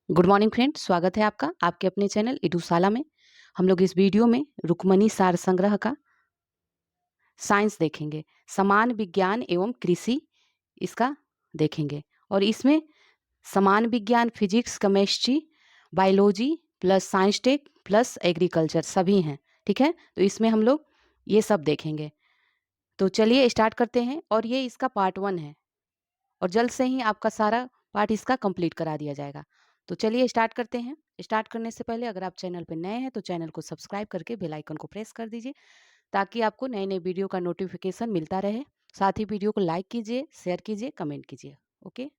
Good morning friend, स्वागत है आपका आपके अपने चैनल इडूशाला में। हम लोग इस वीडियो में रुक्मणी सार संग्रह का साइंस देखेंगे, समान विज्ञान एवं कृषि इसका देखेंगे। और इसमें समान विज्ञान physics, chemistry, biology plus science tech plus agriculture सभी हैं। ठीक है, तो इसमें हम लोग ये सब देखेंगे। तो चलिए स्टार्ट करते हैं। और ये इसका पार्ट 1 है और जल्द से ही आपका सारा पार्ट इसका कंप्लीट करा दिया जाएगा। तो चलिए स्टार्ट करते हैं। स्टार्ट करने से पहले अगर आप चैनल पर नए हैं तो चैनल को सब्सक्राइब करके बेल आइकन को प्रेस कर दीजिए, ताकि आपको नए नए वीडियो का नोटिफिकेशन मिलता रहे। साथ ही वीडियो को लाइक कीजिए, शेयर कीजिए, कमेंट कीजिए। ओके,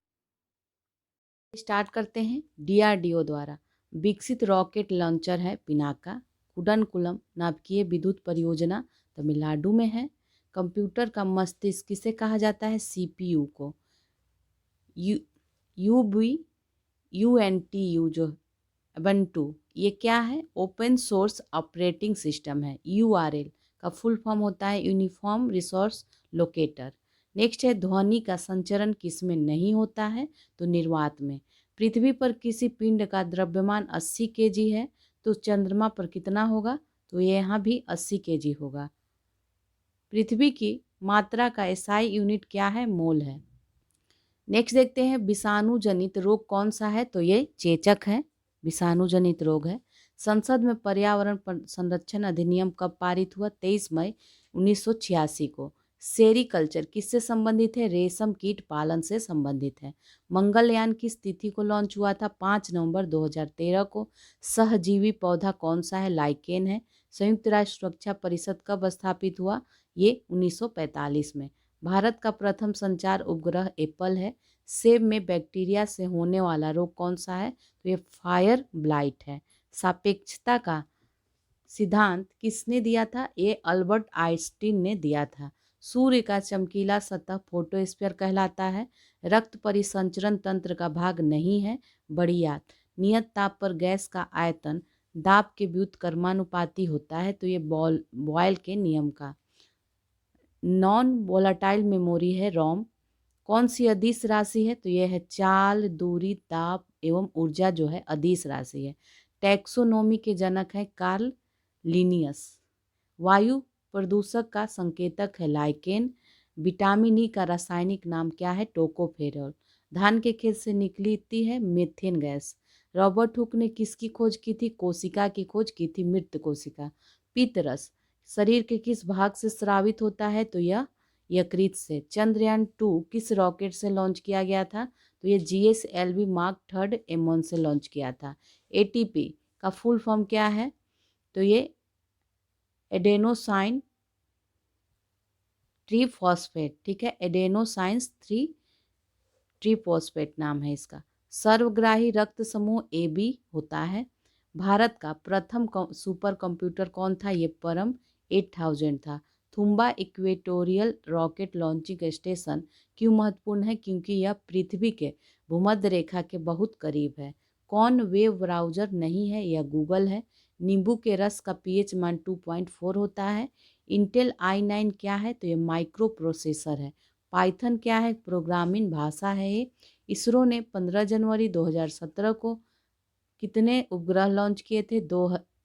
स्टार्ट करते हैं। डीआरडीओ द्वारा विकसित रॉकेट लॉन्चर है पिनाका। कुडनकुलम नाभिकीय विद्युत परियोजना तमिलनाडु में है। कंप्यूटर का मस्तिष्क किसे कहा जाता है? सीपीयू को। UNTU जो ubuntu, ये क्या है? ओपन सोर्स ऑपरेटिंग सिस्टम है। URL का फुल फॉर्म होता है यूनिफॉर्म रिसोर्स लोकेटर। नेक्स्ट है ध्वनि का संचरण किस में नहीं होता है? तो निर्वात में। पृथ्वी पर किसी पिंड का द्रव्यमान 80 kg है, तो चंद्रमा पर कितना होगा? तो यहाँ भी 80 kg होगा। पृथ्वी की मात्रा का एसआई यूनिट क्या है? मोल है। नेक्स्ट देखते हैं विषाणु जनित रोग कौन सा है? तो ये चेचक है, विषाणु जनित रोग है। संसद में पर्यावरण संरक्षण अधिनियम कब पारित हुआ? 23 मई 1986 को। सेरीकल्चर किससे संबंधित है? रेशम कीट पालन से संबंधित है। मंगलयान किस तिथि को लॉन्च हुआ था? 5 नवंबर 2013 को। सहजीवी पौधा कौन सा है? लाइकेन है। संयुक्त राष्ट्र सुरक्षा परिषद कब स्थापित हुआ? ये 1945 में। भारत का प्रथम संचार उपग्रह एप्पल है। सेब में बैक्टीरिया से होने वाला रोग कौन सा है? तो ये फायर ब्लाइट है। सापेक्षता का सिद्धांत किसने दिया था? ये अल्बर्ट आइंस्टीन ने दिया था। सूर्य का चमकीला सतह फोटोस्फीयर कहलाता है। रक्त परिसंचरण तंत्र का भाग नहीं है। बड़ी आंत। नियत ताप पर गैस का आयतन दाब के व्युत्क्रमानुपाती होता है, तो ये बॉयल के नियम का। नॉन वोलाटाइल मेमोरी है रोम। कौन सी अदिश राशि है? तो यह है चाल, दूरी, ताप एवं ऊर्जा जो है अदिश राशि है। टैक्सोनॉमी के जनक है कार्ल लिनियस। वायु प्रदूषक का संकेतक है लाइकेन। विटामिन ई का रासायनिक नाम क्या है? टोकोफेरॉल। धान के खेत से निकलती है मीथेन गैस। रॉबर्ट हुक ने किसकी खोज की थी? कोशिका की खोज की थी, मृत कोशिका। पित्तरस शरीर के किस भाग से स्रावित होता है? तो यह यकृत से। चंद्रयान 2 किस रॉकेट से लॉन्च किया गया था? तो ये GSLV मार्क 3 M1 से लॉन्च किया था। ATP का फुल फॉर्म क्या है? तो ये एडेनोसाइन ट्रीफॉस्फेट। ठीक है, एडेनोसाइंस 3 ट्रीफॉस्फेट नाम है इसका। सर्वग्राही रक्त समूह AB होता है। भारत का प्रथम सुपर कंप्यूटर कौन था? ये परम 8000 था। Thumba equatorial rocket launching station क्यों महत्वपूर्ण है? क्योंकि यह पृथ्वी के भूमध्य रेखा के बहुत करीब है। कौन वेब ब्राउज़र नहीं है? यह गूगल है। नींबू के रस का pH मान 2.4 होता है। इंटेल i9 क्या है? तो ये माइक्रो प्रोसेसर है। पाइथन क्या है? प्रोग्रामिंग भाषा है ये। इसरो ने 15 जनवरी 2017 को कितने उपग्रह लॉन्च किए थे?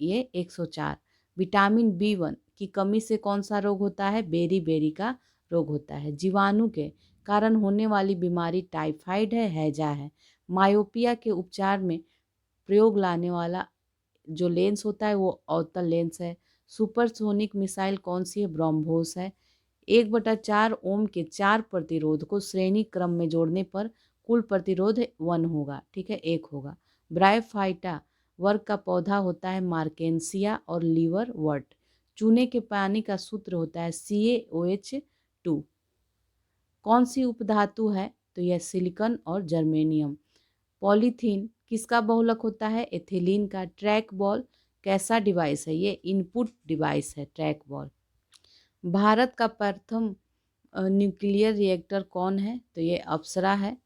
ये 104। विटामिन B1 की कमी से कौन सा रोग होता है? बेरी का रोग होता है। जीवाणु के कारण होने वाली बीमारी टाइफाइड है, हैजा है। मायोपिया के उपचार में प्रयोग लाने वाला जो लेंस होता है वो अवतल लेंस है। सुपरसोनिक मिसाइल कौन सी है? ब्रह्मोस है। 1/4 ओम के 4 प्रतिरोध को श्रेणी क्रम में जोड़ने पर कुल प्रतिरोध 1 होगा। ठीक है, 1 होगा। ब्रायोफाइटा वर्ग का पौधा होता है मार्केंसिया और लीवर वर्ट। चूने के पानी का सूत्र होता है CaOH2। कौन सी उपधातु है? तो यह सिलिकॉन और जर्मेनियम। पॉलीथीन किसका बहुलक होता है? एथिलीन का। ट्रैक बॉल कैसा डिवाइस है? ये इनपुट डिवाइस है ट्रैक बॉल। भारत का प्रथम न्यूक्लियर रिएक्टर कौन है? तो ये अप्सरा है।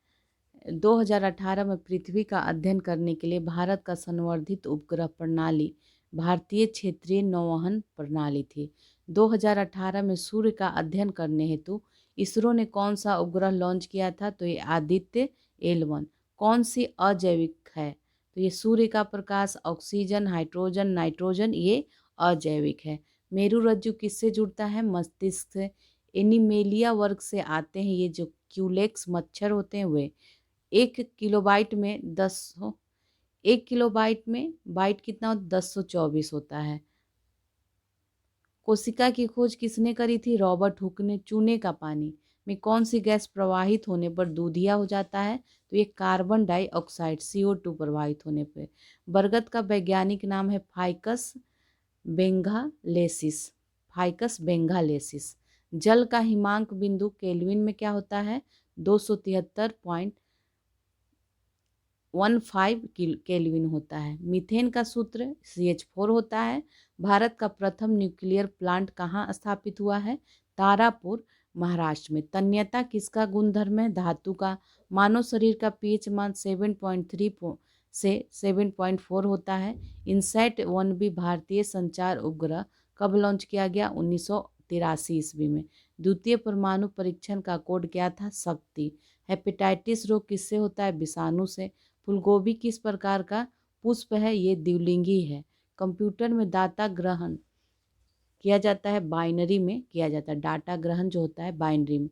2018 में पृथ्वी का अध्ययन करने के लिए भारत का संवर्धित उपग्रह प्रणाली भारतीय क्षेत्रीय नौवहन प्रणाली थी। 2018 में सूर्य का अध्ययन करने हेतु इसरो ने कौन सा उपग्रह लॉन्च किया था? तो ये आदित्य L1। कौन सी अजैविक है? तो ये सूर्य का प्रकाश, ऑक्सीजन, हाइड्रोजन, नाइट्रोजन, ये अजैविक है। मेरु रज्जु किससे जुड़ता है? मस्तिष्क से। एनिमेलिया वर्ग से आते हैं ये जो क्यूलेक्स मच्छर होते हैं वे। 1 किलोबाइट में 1 किलोबाइट में बाइट कितना 1024 होता है। कोशिका की खोज किसने करी थी? रॉबर्ट हुक ने। चूने का पानी में कौन सी गैस प्रवाहित होने पर दूधिया हो जाता है? तो ये कार्बन डाइऑक्साइड CO2 प्रवाहित होने पर। बरगद का वैज्ञानिक नाम है फाइकस बेंगालेसिस। फाइकस बेंगालेसिस। जल का हिमांक बिंदु केल्विन में क्या होता है? 273.15 केल्विन होता है। मीथेन का सूत्र CH4 होता है। भारत का प्रथम न्यूक्लियर प्लांट कहाँ स्थापित हुआ है? तारापुर, महाराष्ट्र में। तन्यता किसका गुणधर्म है? धातु का। मानव शरीर का pH मान 7.3 से 7.4 होता है। इनसैट 1B भारतीय संचार उपग्रह कब लॉन्च किया गया? 1983 ईस्वी में। द्वितीय परमाणु परीक्षण का कोड क्या था? शक्ति। हेपेटाइटिस रोग किससे होता है? विषाणु से। फूलगोभी किस प्रकार का पुष्प है? ये द्विलिंगी है। कंप्यूटर में डाटा ग्रहण किया जाता है बाइनरी में किया जाता है। डाटा ग्रहण जो होता है बाइनरी में।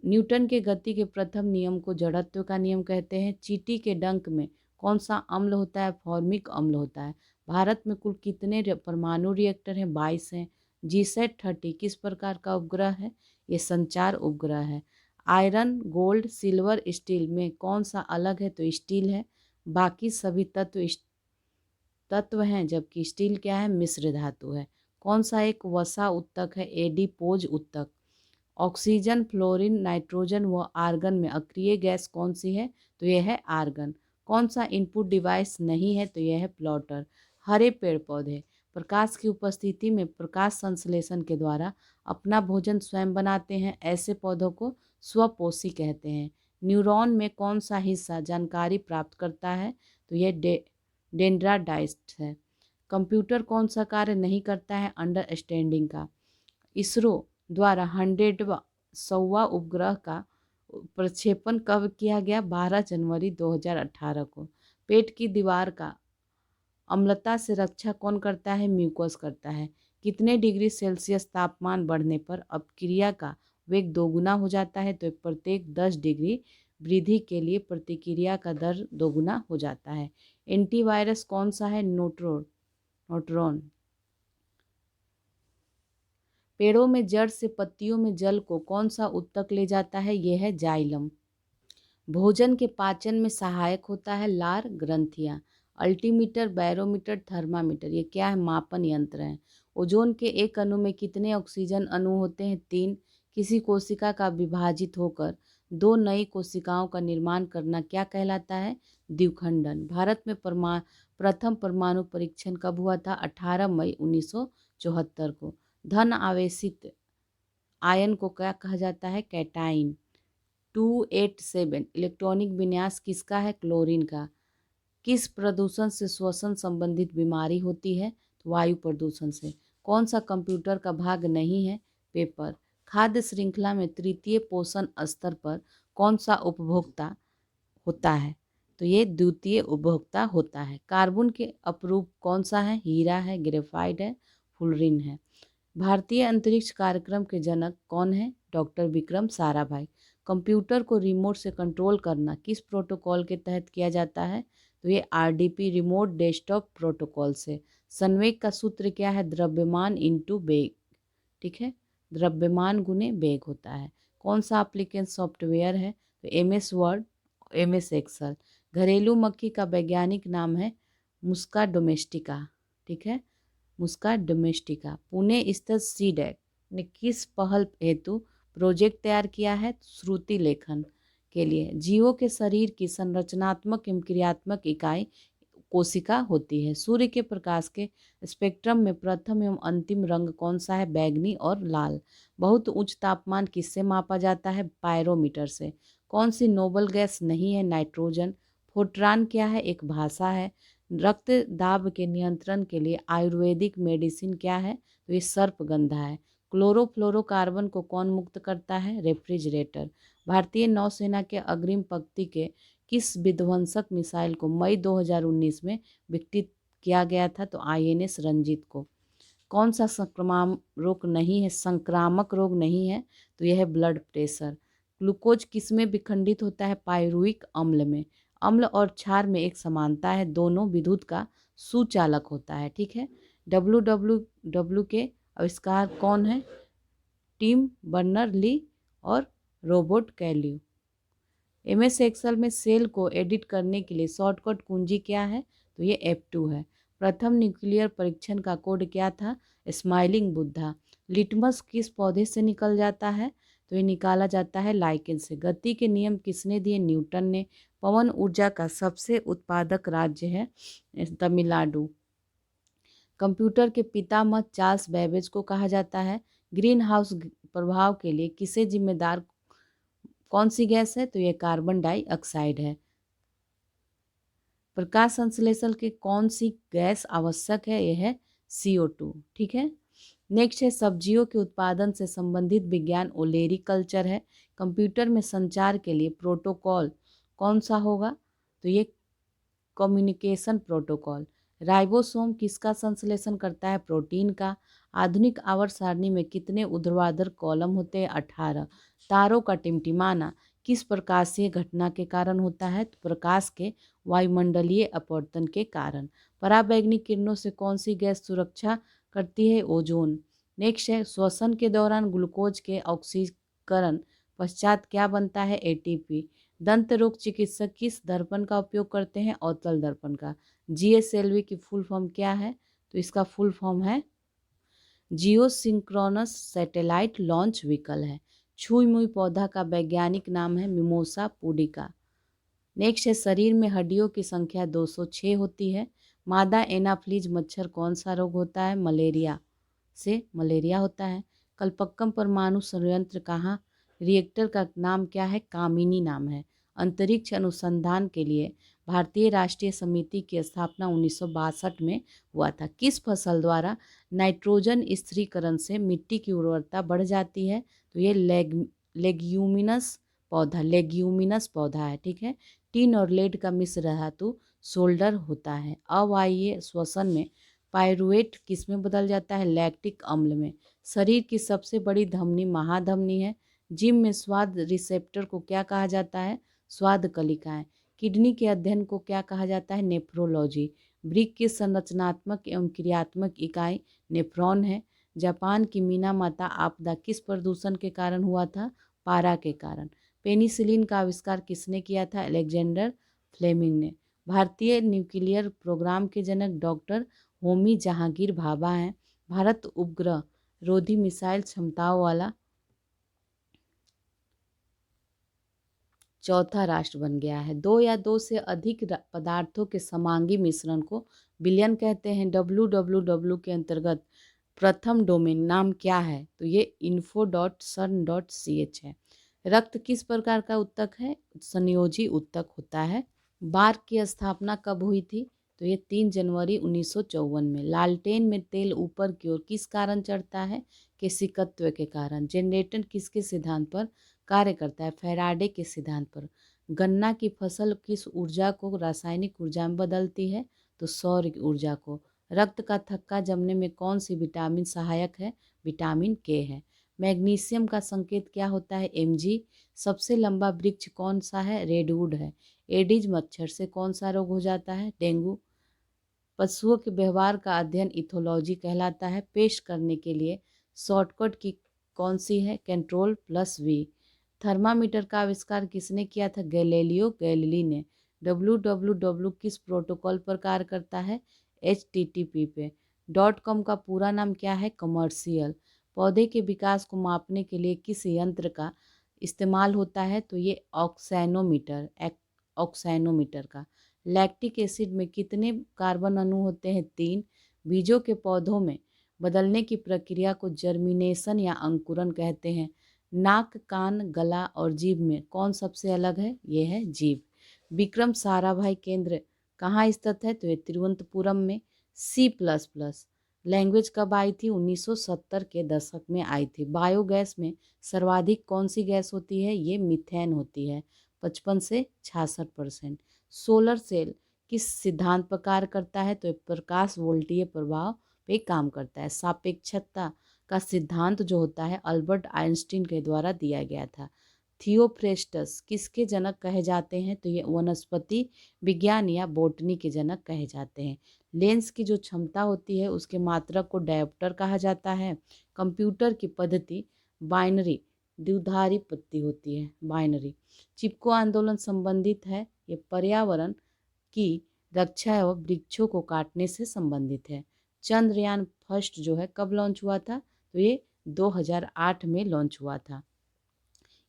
न्यूटन के गति के प्रथम नियम को जड़त्व का नियम कहते हैं। चींटी के डंक में कौन सा अम्ल होता है? फॉर्मिक अम्ल होता है। भारत में कुल कितने परमाणु रिएक्टर हैं? 22 हैं। GSAT-30 किस प्रकार का उपग्रह है? ये संचार उपग्रह है। आयरन, गोल्ड, सिल्वर, स्टील में कौन सा अलग है? तो स्टील है। बाकी सभी तत्व हैं, जबकि स्टील क्या है? मिश्र धातु है। कौन सा एक वसा उत्तक है? एडिपोज उत्तक। ऑक्सीजन, फ्लोरीन, नाइट्रोजन व आर्गन में अक्रिय गैस कौन सी है? तो यह है आर्गन। कौन सा इनपुट डिवाइस नहीं है? तो यह है प्लॉटर। हरे पेड़ पौधे प्रकाश की उपस्थिति में प्रकाश संश्लेषण के द्वारा अपना भोजन स्वयं बनाते हैं। ऐसे पौधों को स्वपोषी कहते हैं। न्यूरॉन में कौन सा हिस्सा जानकारी प्राप्त करता है? तो यह डेंड्राडाइट है। कंप्यूटर कौन सा कार्य नहीं करता है? अंडरस्टैंडिंग का। इसरो द्वारा 100वां उपग्रह का प्रक्षेपण कब किया गया? 12 जनवरी 2018 को। पेट की दीवार का अम्लता से रक्षा कौन करता है? म्यूकस करता है। कितने डिग्री सेल्सियस तापमान बढ़ने पर अपक्रिया का वेग दोगुना हो जाता है? तो प्रत्येक 10 डिग्री वृद्धि के लिए प्रतिक्रिया का दर दोगुना हो जाता है। एंटीवायरस कौन सा है? न्यूट्रॉन। पेड़ों में जड़ से पत्तियों में जल को कौन सा उत्तक ले जाता है? यह है जाइलम। भोजन के पाचन में सहायक होता है लार ग्रंथियां। अल्टीमीटर, बैरोमीटर, थर्मामीटर ये क्या है? मापन यंत्र है। ओजोन के एक अणु में कितने ऑक्सीजन अणु होते हैं? 3। किसी कोशिका का विभाजित होकर 2 नई कोशिकाओं का निर्माण करना क्या कहलाता है? द्विखंडन। भारत में प्रथम परमाणु परीक्षण कब हुआ था? 18 मई 1974 को। धन आवेशित आयन को क्या कहा जाता है? कैटाइन। 287 इलेक्ट्रॉनिक विन्यास किसका है? क्लोरीन का। किस प्रदूषण से श्वसन संबंधित बीमारी होती है? तो वायु प्रदूषण से। कौन सा कंप्यूटर का भाग नहीं है? पेपर। खाद्य श्रृंखला में तृतीय पोषण स्तर पर कौन सा उपभोक्ता होता है? तो ये द्वितीय उपभोक्ता होता है। कार्बन के अपरूप कौन सा है? हीरा है, ग्रेफाइट है, फुलरिन है। भारतीय अंतरिक्ष कार्यक्रम के जनक कौन है? डॉक्टर विक्रम साराभाई। कंप्यूटर को रिमोट से कंट्रोल करना किस प्रोटोकॉल के तहत किया जाता है? तो ये RDP रिमोट डेस्कटॉप प्रोटोकॉल से। संवेग का सूत्र क्या है? द्रव्यमान इंटू वेग। ठीक है, द्रव्यमान गुने वेग होता है। कौन सा एप्लीकेशन सॉफ्टवेयर है? तो MS वर्ड, MS एक्सेल। घरेलू मक्खी का वैज्ञानिक नाम है मुस्का डोमेस्टिका। ठीक है, मुस्का डोमेस्टिका। पुणे स्थित CDAC ने किस पहल हेतु प्रोजेक्ट तैयार किया है? श्रुति लेखन के लिए। जीवों के शरीर की संरचनात्मक एवं क्रियात्मक इकाई कोशिका होती है। सूर्य के प्रकाश के स्पेक्ट्रम में प्रथम एवं अंतिम रंग कौन सा है? बैंगनी और लाल। बहुत उच्च तापमान किससे मापा जाता है? पायरोमीटर से। कौन सी नोबल गैस नहीं है? नाइट्रोजन। फोर्ट्रान क्या है? एक भाषा है। रक्त दाब के नियंत्रण के लिए आयुर्वेदिक मेडिसिन क्या है? तो ये सर्पगंधा है। क्लोरोफ्लोरोकार्बन को कौन मुक्त करता है? रेफ्रिजरेटर। भारतीय नौसेना के अग्रिम पंक्ति के किस विध्वंसक मिसाइल को मई 2019 में विकसित किया गया था? तो INS रंजीत को। कौन सा संक्रामक रोग नहीं है? तो यह है ब्लड प्रेशर। ग्लूकोज किस में विखंडित होता है? पायरुविक अम्ल में। अम्ल और क्षार में एक समानता है, दोनों विद्युत का सुचालक होता है। ठीक है। WWW के आविष्कार कौन है? टिम बर्नर ली और रॉबर्ट कैल्यू। MS एक्सेल में सेल को एडिट करने के लिए शॉर्टकट कुंजी क्या है? तो ये F2 है। प्रथम न्यूक्लियर परीक्षण का कोड क्या था? स्माइलिंग बुद्धा। लिटमस किस पौधे से निकल जाता है? तो ये निकाला जाता है लाइकेन से। गति के नियम किसने दिए? न्यूटन ने। पवन ऊर्जा का सबसे उत्पादक राज्य है तमिलनाडु। कंप्यूटर के पितामह चार्ल्स बेबेज को कहा जाता है। ग्रीन हाउस प्रभाव के लिए किसे जिम्मेदार कौन सी गैस है? तो यह कार्बन डाइऑक्साइड है। प्रकाश संश्लेषण के कौन सी गैस आवश्यक है? यह है CO2। ठीक है। नेक्स्ट है सब्जियों के उत्पादन से संबंधित विज्ञान ओलेरीकल्चर है। कंप्यूटर में संचार के लिए प्रोटोकॉल कौन सा होगा? तो ये कम्युनिकेशन प्रोटोकॉल। राइबोसोम किसका संश्लेषण करता है? प्रोटीन का। आधुनिक आवर्त सारणी में कितने ऊर्ध्वाधर कॉलम होते हैं? 18। तारों का टिमटिमाना किस प्रकाशीय घटना के कारण होता है? तो प्रकाश के वायुमंडलीय अपवर्तन के कारण। पराबैंगनी किरणों से कौन सी गैस सुरक्षा करती है? ओजोन। नेक्स्ट है श्वसन के दौरान ग्लूकोज के ऑक्सीकरण पश्चात क्या बनता है? ATP। दंत रोग चिकित्सक किस दर्पण का उपयोग करते हैं? अवतल दर्पण का। GSLV की फुल फॉर्म क्या है? तो इसका फुल फॉर्म है जियो सिंक्रोनस सैटेलाइट लॉन्च व्हीकल है। छुई मुई पौधा का वैज्ञानिक नाम है मिमोसा पुडिका। नेक्स्ट है शरीर में हड्डियों की संख्या 206 होती है। मादा एनाफ्लीज मच्छर कौन सा रोग होता है? मलेरिया होता है। कल्पक्कम परमाणु संयंत्र कहाँ? रिएक्टर का नाम क्या है? कामिनी नाम है। अंतरिक्ष अनुसंधान के लिए भारतीय राष्ट्रीय समिति की स्थापना 1962 में हुआ था। किस फसल द्वारा नाइट्रोजन स्थिरीकरण से मिट्टी की उर्वरता बढ़ जाती है? तो ये लेग्यूमिनस पौधा है। ठीक है। टिन और लेड का मिश्र धातु सोल्डर होता है। अवायवीय श्वसन में पायरुवेट किस में बदल जाता है? लैक्टिक अम्ल में। शरीर की सबसे बड़ी धमनी महाधमनी है। जिम में स्वाद रिसेप्टर को क्या कहा जाता है? स्वाद कलिकाएं। किडनी के अध्ययन को क्या कहा जाता है? नेफ्रोलॉजी। वृक्क की संरचनात्मक एवं क्रियात्मक इकाई नेफ्रॉन है। जापान की मीनामाता आपदा किस प्रदूषण के कारण हुआ था? पारा के कारण। पेनिसिलिन का आविष्कार किसने किया था? अलेक्जेंडर फ्लेमिंग ने। भारतीय न्यूक्लियर प्रोग्राम के जनक डॉक्टर होमी जहांगीर भाभा हैं। भारत उपग्रह रोधी मिसाइल क्षमताओं वाला चौथा राष्ट्र बन गया है। 2 या 2 से अधिक पदार्थों के समांगी मिश्रण को विलयन कहते हैं। WWW के अंतर्गत प्रथम डोमेन नाम क्या है? तो ये info.sun.ch है। रक्त किस प्रकार का उत्तक है? संयोजी उत्तक होता है। बार की स्थापना कब हुई थी? तो ये 3 जनवरी 1954 में। लालटेन में तेल ऊपर की ओर किस कारण चढ़ता है? केशिकत्व के कारण। जनरेटर किसके सिद्धांत पर कार्य करता है? फैराडे के सिद्धांत पर। गन्ना की फसल किस ऊर्जा को रासायनिक ऊर्जा में बदलती है? तो सौर ऊर्जा को। रक्त का थक्का जमने में कौन सी विटामिन सहायक है? विटामिन K है। मैग्नीशियम का संकेत क्या होता है? Mg। सबसे लंबा वृक्ष कौन सा है? रेडवुड है। एडिज मच्छर से कौन सा रोग हो जाता है? डेंगू। पशुओं के व्यवहार का अध्ययन इथोलॉजी कहलाता है। पेश करने के लिए शॉर्टकट की कौन सी है? Ctrl+V। थर्मामीटर का आविष्कार किसने किया था? गैलीलियो गैलीली ने। WWW किस प्रोटोकॉल पर कार्य करता है? HTTP पे। .com का पूरा नाम क्या है? कमर्शियल। पौधे के विकास को मापने के लिए किस यंत्र का इस्तेमाल होता है? तो ये ऑक्सैनोमीटर का। लैक्टिक एसिड में कितने कार्बन अणु होते हैं? 3। बीजों के पौधों में बदलने की प्रक्रिया को जर्मिनेशन या अंकुरन कहते हैं। नाक, कान, गला और जीभ में कौन सबसे अलग है? ये है जीभ। विक्रम साराभाई केंद्र कहाँ स्थित है? तो ये तिरुवनंतपुरम में। C++ लैंग्वेज कब आई थी? 1970 के दशक में आई थी। बायोगैस में सर्वाधिक कौन सी गैस होती है? ये मीथेन होती है। 55 से 66%। सोलर सेल किस सिद्धांत पर कार्य करता है? तो ये प्रकाश वोल्टीय प्रभाव पे काम करता है। सापेक्षता का सिद्धांत जो होता है अल्बर्ट आइंस्टीन के द्वारा दिया गया था। थियोफ्रेस्टस किसके जनक कहे जाते हैं? तो ये वनस्पति विज्ञान या बोटनी के जनक कहे जाते हैं। लेंस की जो क्षमता होती है उसके मात्रक को डायोप्टर कहा जाता है। कंप्यूटर की पद्धति बाइनरी द्विधारी पद्धति होती है, बाइनरी। चिपको आंदोलन संबंधित है, ये पर्यावरण की रक्षा एवं वृक्षों को काटने से संबंधित है। चंद्रयान फर्स्ट जो है कब लॉन्च हुआ था? तो ये 2008 में लॉन्च हुआ था।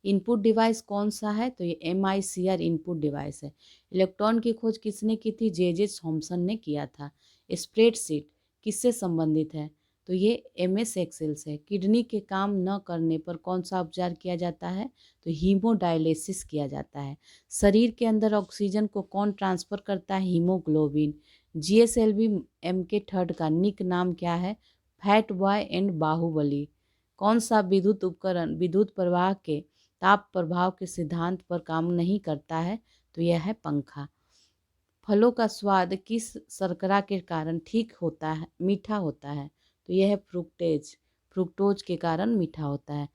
इनपुट डिवाइस कौन सा है? तो ये MICR इनपुट डिवाइस है। इलेक्ट्रॉन की खोज किसने की थी? जे थॉमसन ने किया था। स्प्रेडशीट किससे संबंधित है? तो ये MS एक्सेल से। किडनी के काम न करने पर कौन सा उपचार किया जाता है? तो हीमोडायलिसिस किया जाता है। शरीर के अंदर ऑक्सीजन को कौन ट्रांसफर करता है? हीमोग्लोबिन। GSLV MK3 का निक नाम क्या है? Fat boy and Baahubali. कौन सा विद्युत उपकरण विद्युत प्रवाह के ताप प्रभाव के सिद्धांत पर काम नहीं करता है? तो यह है पंखा। फलों का स्वाद किस शर्करा के कारण ठीक होता है, मीठा होता है? तो यह है फ्रुक्टोज के कारण मीठा होता है।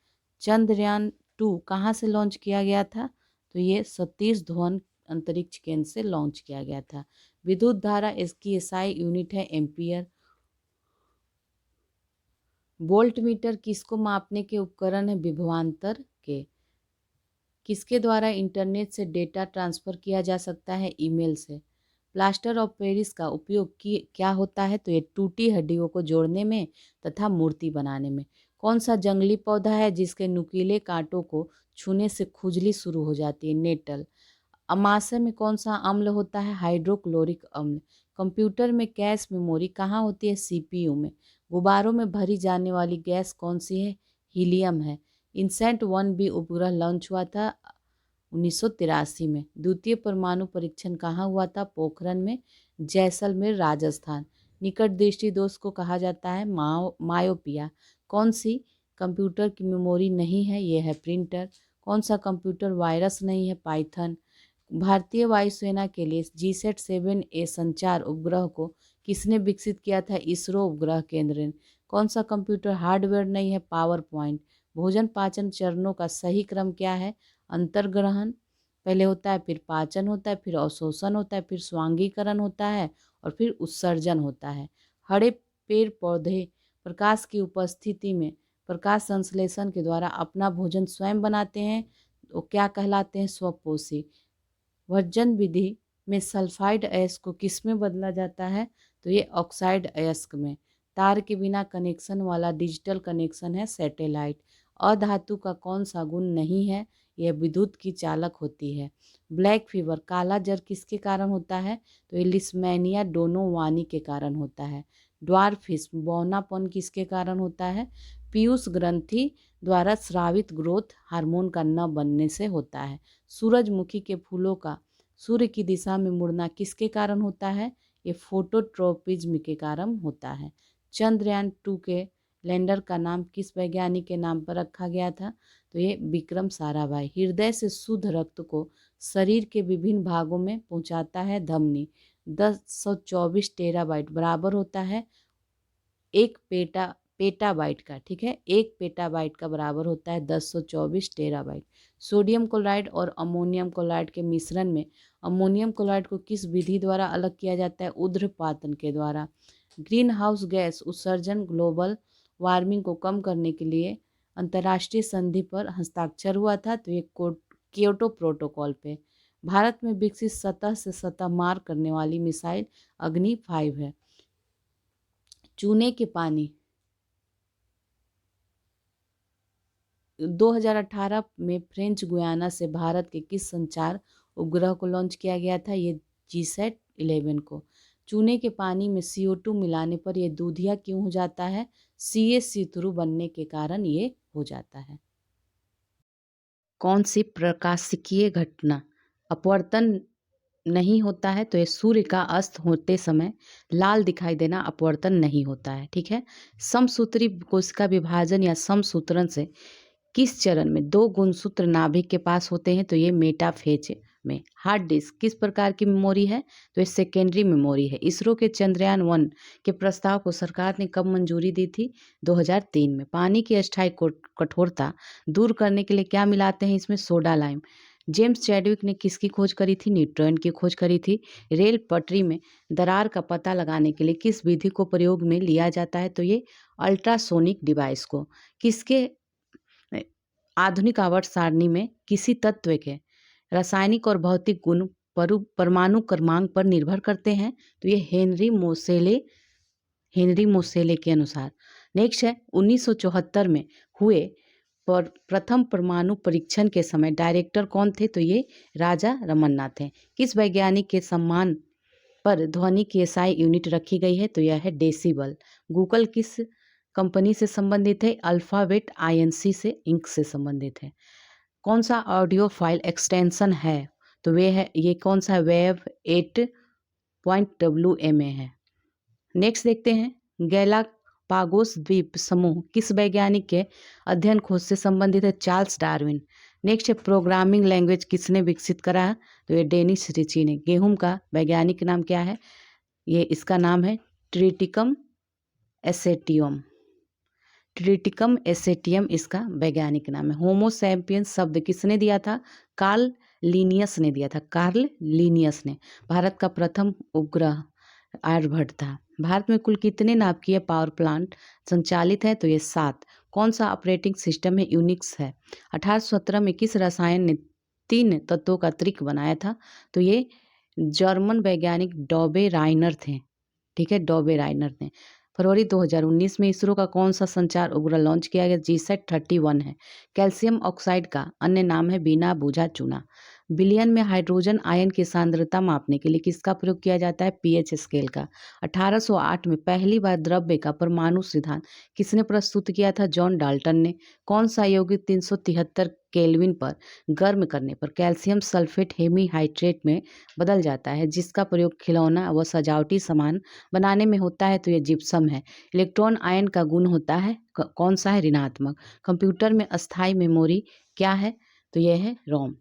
चंद्रयान 2 कहाँ से लॉन्च किया गया था? तो ये सतीश धवन अंतरिक्ष केंद्र से लॉन्च किया गया था। विद्युत धारा इसकी SI यूनिट है एम्पियर। वोल्ट मीटर किसको मापने के उपकरण है? विभवांतर के। किसके द्वारा इंटरनेट से डेटा ट्रांसफ़र किया जा सकता है? ईमेल से। प्लास्टर ऑफ पेरिस का उपयोग क्या होता है? तो ये टूटी हड्डियों को जोड़ने में तथा मूर्ति बनाने में। कौन सा जंगली पौधा है जिसके नुकीले कांटों को छूने से खुजली शुरू हो जाती है? नेटल। अमाशय में कौन सा अम्ल होता है? हाइड्रोक्लोरिक अम्ल। कंप्यूटर में कैश मेमोरी कहाँ होती है? CPU में। गुब्बारों में भरी जाने वाली गैस कौन सी है? हीलियम है। इनसैट 1B उपग्रह लॉन्च हुआ था 1983 में। द्वितीय परमाणु परीक्षण कहाँ हुआ था? पोखरण में, जैसलमेर, राजस्थान। निकट दृष्टि दोष को कहा जाता है मायोपिया। कौन सी कंप्यूटर की मेमोरी नहीं है? ये है प्रिंटर। कौन सा कंप्यूटर वायरस नहीं है? पाइथन। भारतीय वायुसेना के लिए GSAT-7A संचार उपग्रह को किसने विकसित किया था? इसरो उपग्रह केंद्र ने। कौन सा कंप्यूटर हार्डवेयर नहीं है? Power point. भोजन पाचन चरणों का सही क्रम क्या है? अंतर्ग्रहण पहले होता है, फिर पाचन होता है, फिर अवशोषण होता है, फिर स्वांगीकरण होता है और फिर उत्सर्जन होता है। हरे पेड़ पौधे प्रकाश की उपस्थिति में प्रकाश संश्लेषण के द्वारा अपना भोजन स्वयं बनाते हैं, वो क्या कहलाते हैं? स्वपोषी। वर्जन विधि में सल्फाइड अयस्क को किस में बदला जाता है? तो ये ऑक्साइड अयस्क में। तार के बिना कनेक्शन वाला डिजिटल कनेक्शन है सैटेलाइट। अधातु का कौन सा गुण नहीं है? यह विद्युत की चालक होती है। ब्लैक फीवर काला जर किसके कारण होता है? तो ये लिस्मैनिया डोनोवानी के कारण होता है। ड्वार्फिज्म बौनापन किसके कारण होता है? पीयूष ग्रंथि द्वारा स्रावित ग्रोथ हार्मोन का न बनने से होता है। सूरजमुखी के फूलों का सूर्य की दिशा में मुड़ना किसके कारण होता है? ये फोटोट्रोपिज्म के कारण होता है। चंद्रयान 2 के लैंडर का नाम किस वैज्ञानिक के नाम पर रखा गया था? तो ये विक्रम साराभाई। हृदय से शुद्ध रक्त को शरीर के विभिन्न भागों में पहुंचाता है धमनी। 1024 टेराबाइट बराबर होता है एक पेटाबाइट का। ठीक है, एक पेटाबाइट का बराबर होता है 1024 टेराबाइट। सोडियम क्लोराइड और अमोनियम क्लोराइड के मिश्रण में अमोनियम क्लोराइड को किस विधि द्वारा अलग किया जाता है? ऊर्ध्वपातन के द्वारा। ग्रीन हाउस गैस उत्सर्जन ग्लोबल वार्मिंग को कम करने के लिए अंतर्राष्ट्रीय संधि पर हस्ताक्षर हुआ था, तो ये क्योटो प्रोटोकॉल पे। भारत में विकसित सतह से सतह मार करने वाली मिसाइल अग्नि 5 है। चूने के पानी 2018 में फ्रेंच गुयाना से भारत के किस संचार उपग्रह को लॉन्च किया गया था? ये GSAT-11 को। चूने के पानी में CO2 मिलाने पर यह दूधिया क्यों हो जाता है? CaC3 बनने के कारण ये हो जाता है। कौन सी प्रकाशिकीय घटना अपवर्तन नहीं होता है? तो ये सूर्य का अस्त होते समय लाल दिखाई देना अपवर्तन नहीं होता है। ठीक है, समसूत्री कोशिका विभाजन या समसूत्रण से किस चरण में दो गुणसूत्र नाभिक के पास होते हैं? तो ये मेटाफेज में। हार्ड डिस्क किस प्रकार की मेमोरी है? तो ये सेकेंडरी मेमोरी है। इसरो के चंद्रयान-1 के प्रस्ताव को सरकार ने कब मंजूरी दी थी? 2003 में। पानी की अस्थायी कठोरता दूर करने के लिए क्या मिलाते हैं इसमें? Soda lime. जेम्स चैडविक ने किसकी खोज करी थी? न्यूट्रॉन की खोज करी थी। रेल पटरी में दरार का पता लगाने के लिए किस विधि को प्रयोग में लिया जाता है? तो ये अल्ट्रासोनिक डिवाइस को। किसके आधुनिक आवर्त सारणी में किसी तत्व के रासायनिक और भौतिक गुण परमाणु क्रमांक पर निर्भर करते हैं? तो ये हेनरी मोसेले के अनुसार। नेक्स्ट है 1974 में हुए प्रथम परमाणु परीक्षण के समय डायरेक्टर कौन थे? तो ये राजा रमन्नाथ थे। किस वैज्ञानिक के सम्मान पर ध्वनि की एसआई यूनिट रखी गई है? तो यह है डेसिबल। गूगल किस कंपनी से संबंधित है? अल्फाबेट आईएनसी से इंक से संबंधित है। कौन सा ऑडियो फाइल एक्सटेंशन है? तो वे है ये कौन सा? वेव 8.wma है। नेक्स्ट देखते हैं गैलापागोस द्वीप समूह किस वैज्ञानिक के अध्ययन खोज से संबंधित है? Charles Darwin. नेक्स्ट है प्रोग्रामिंग लैंग्वेज किसने विकसित करा? तो ये डेनिस रिची ने। गेहूं का वैज्ञानिक नाम क्या है? ये इसका नाम है ट्रिटिकम एसेटियम। ट्रिटिकम एसेटियम इसका वैज्ञानिक नाम है। होमो सैपियंस शब्द किसने दिया था? कार्ल लीनियस ने दिया था। कार्ल लीनियस ने। भारत का प्रथम उपग्रह आर्यभट्ट था। भारत में कुल कितने नाभिकीय पावर प्लांट संचालित है? तो ये 7। कौन सा ऑपरेटिंग सिस्टम है? यूनिक्स है। 1817 में किस रसायन ने 3 तत्वों का त्रिक बनाया था? तो ये जर्मन वैज्ञानिक डॉबे राइनर थे। ठीक है, डॉबे राइनर ने। फरवरी 2019 में इसरो का कौन सा संचार उपग्रह लॉन्च किया गया? GSAT-31 है। कैल्शियम ऑक्साइड का अन्य नाम है बिना बूझा चूना। विलयन में हाइड्रोजन आयन की सांद्रता मापने के लिए किसका प्रयोग किया जाता है? पीएच स्केल का। 1808 में पहली बार द्रव्य का परमाणु सिद्धांत किसने प्रस्तुत किया था? जॉन डाल्टन ने। कौन सा यौगिक 373 केल्विन पर गर्म करने पर कैल्शियम सल्फेट हेमीहाइड्रेट में बदल जाता है, जिसका प्रयोग खिलौना व सजावटी सामान बनाने में होता है? तो यह जिप्सम है। इलेक्ट्रॉन आयन का गुण होता है कौन सा है? ऋणात्मक। कंप्यूटर में अस्थायी मेमोरी क्या है? तो यह है रोम।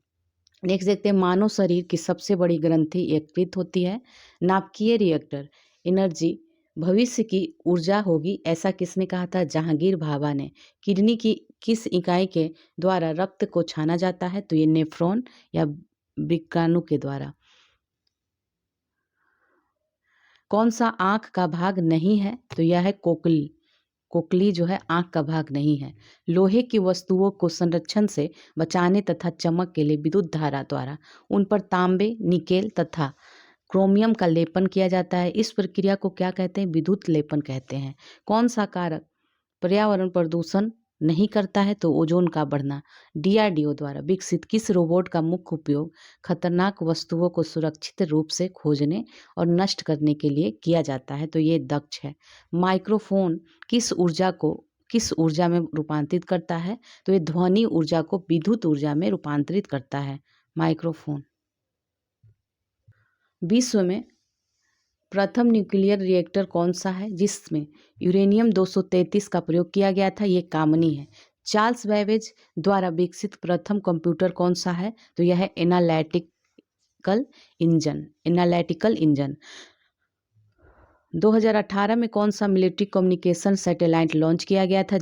नेक्स्ट देखते हैं मानव शरीर की सबसे बड़ी ग्रंथि यकृत होती है। नाभिकीय रिएक्टर एनर्जी भविष्य की ऊर्जा होगी, ऐसा किसने कहा था? जहांगीर भाभा ने। किडनी की किस इकाई के द्वारा रक्त को छाना जाता है? तो ये नेफ्रॉन या वृक्काणु के द्वारा। कौन सा आंख का भाग नहीं है? तो यह है कोकली। कोकली जो है आंख का भाग नहीं है। लोहे की वस्तुओं को संरक्षण से बचाने तथा चमक के लिए विद्युत धारा द्वारा उन पर तांबे, निकेल तथा क्रोमियम का लेपन किया जाता है। इस प्रक्रिया को क्या कहते हैं? विद्युत लेपन कहते हैं। कौन सा कारक पर्यावरण प्रदूषण नहीं करता है? तो ओजोन का बढ़ना। डीआरडीओ द्वारा विकसित किस रोबोट का मुख्य उपयोग खतरनाक वस्तुओं को सुरक्षित रूप से खोजने और नष्ट करने के लिए किया जाता है? तो ये दक्ष है। माइक्रोफोन किस ऊर्जा में रूपांतरित करता है? तो ये ध्वनि ऊर्जा को विद्युत ऊर्जा में रूपांतरित करता है माइक्रोफोन। विश्व में प्रथम न्यूक्लियर रिएक्टर कौन सा है जिसमें यूरेनियम 233 का प्रयोग किया गया था? ये कामनी है। चार्ल्स बैबेज द्वारा विकसित प्रथम कंप्यूटर कौन सा है? तो यह है एनालिटिकल इंजन। 2018 में कौन सा मिलिट्री कम्युनिकेशन सैटेलाइट लॉन्च किया गया था?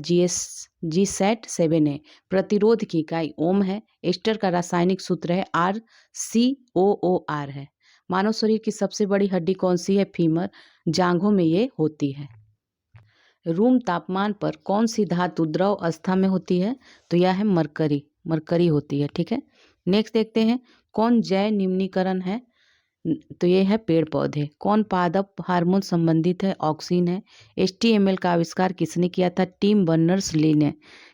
GSAT-7A। प्रतिरोध की इकाई ओम है। एस्टर का रासायनिक सूत्र है RCOOR है। मानव शरीर की सबसे बड़ी हड्डी कौन सी है? फीमर। जांघों में ये होती है। रूम तापमान पर कौन सी धातु द्रव अवस्था में होती है? तो यह है मरकरी होती है। ठीक है, नेक्स्ट देखते हैं कौन जैव निम्नीकरण है? तो ये है पेड़ पौधे। कौन पादप हार्मोन संबंधित है? ऑक्सिन है। HTML का आविष्कार किसने किया था? टिम बर्नर्स-ली ने।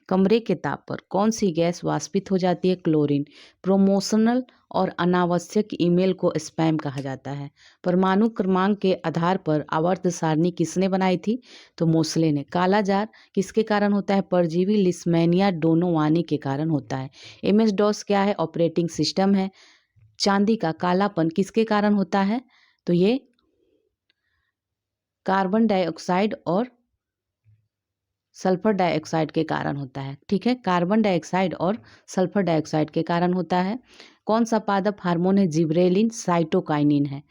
कमरे के ताप पर कौन सी गैस वाष्पित हो जाती है? क्लोरीन। प्रमोशनल और अनावश्यक ईमेल को स्पैम कहा जाता है। परमाणु क्रमांक के आधार पर आवर्त सारणी किसने बनाई थी? तो मोसले ने। काला जार किसके कारण होता है? परजीवी लिस्मेनिया डोनोवानी के कारण होता है। MS-DOS क्या है? ऑपरेटिंग सिस्टम है। चांदी का कालापन किसके कारण होता है? तो ये कार्बन डाइऑक्साइड और सल्फर डाइऑक्साइड के कारण होता है। ठीक है, कार्बन डाइऑक्साइड और सल्फर डाइऑक्साइड के कारण होता है। कौन सा पादप हार्मोन है? जिब्रेलिन साइटोकाइनिन है,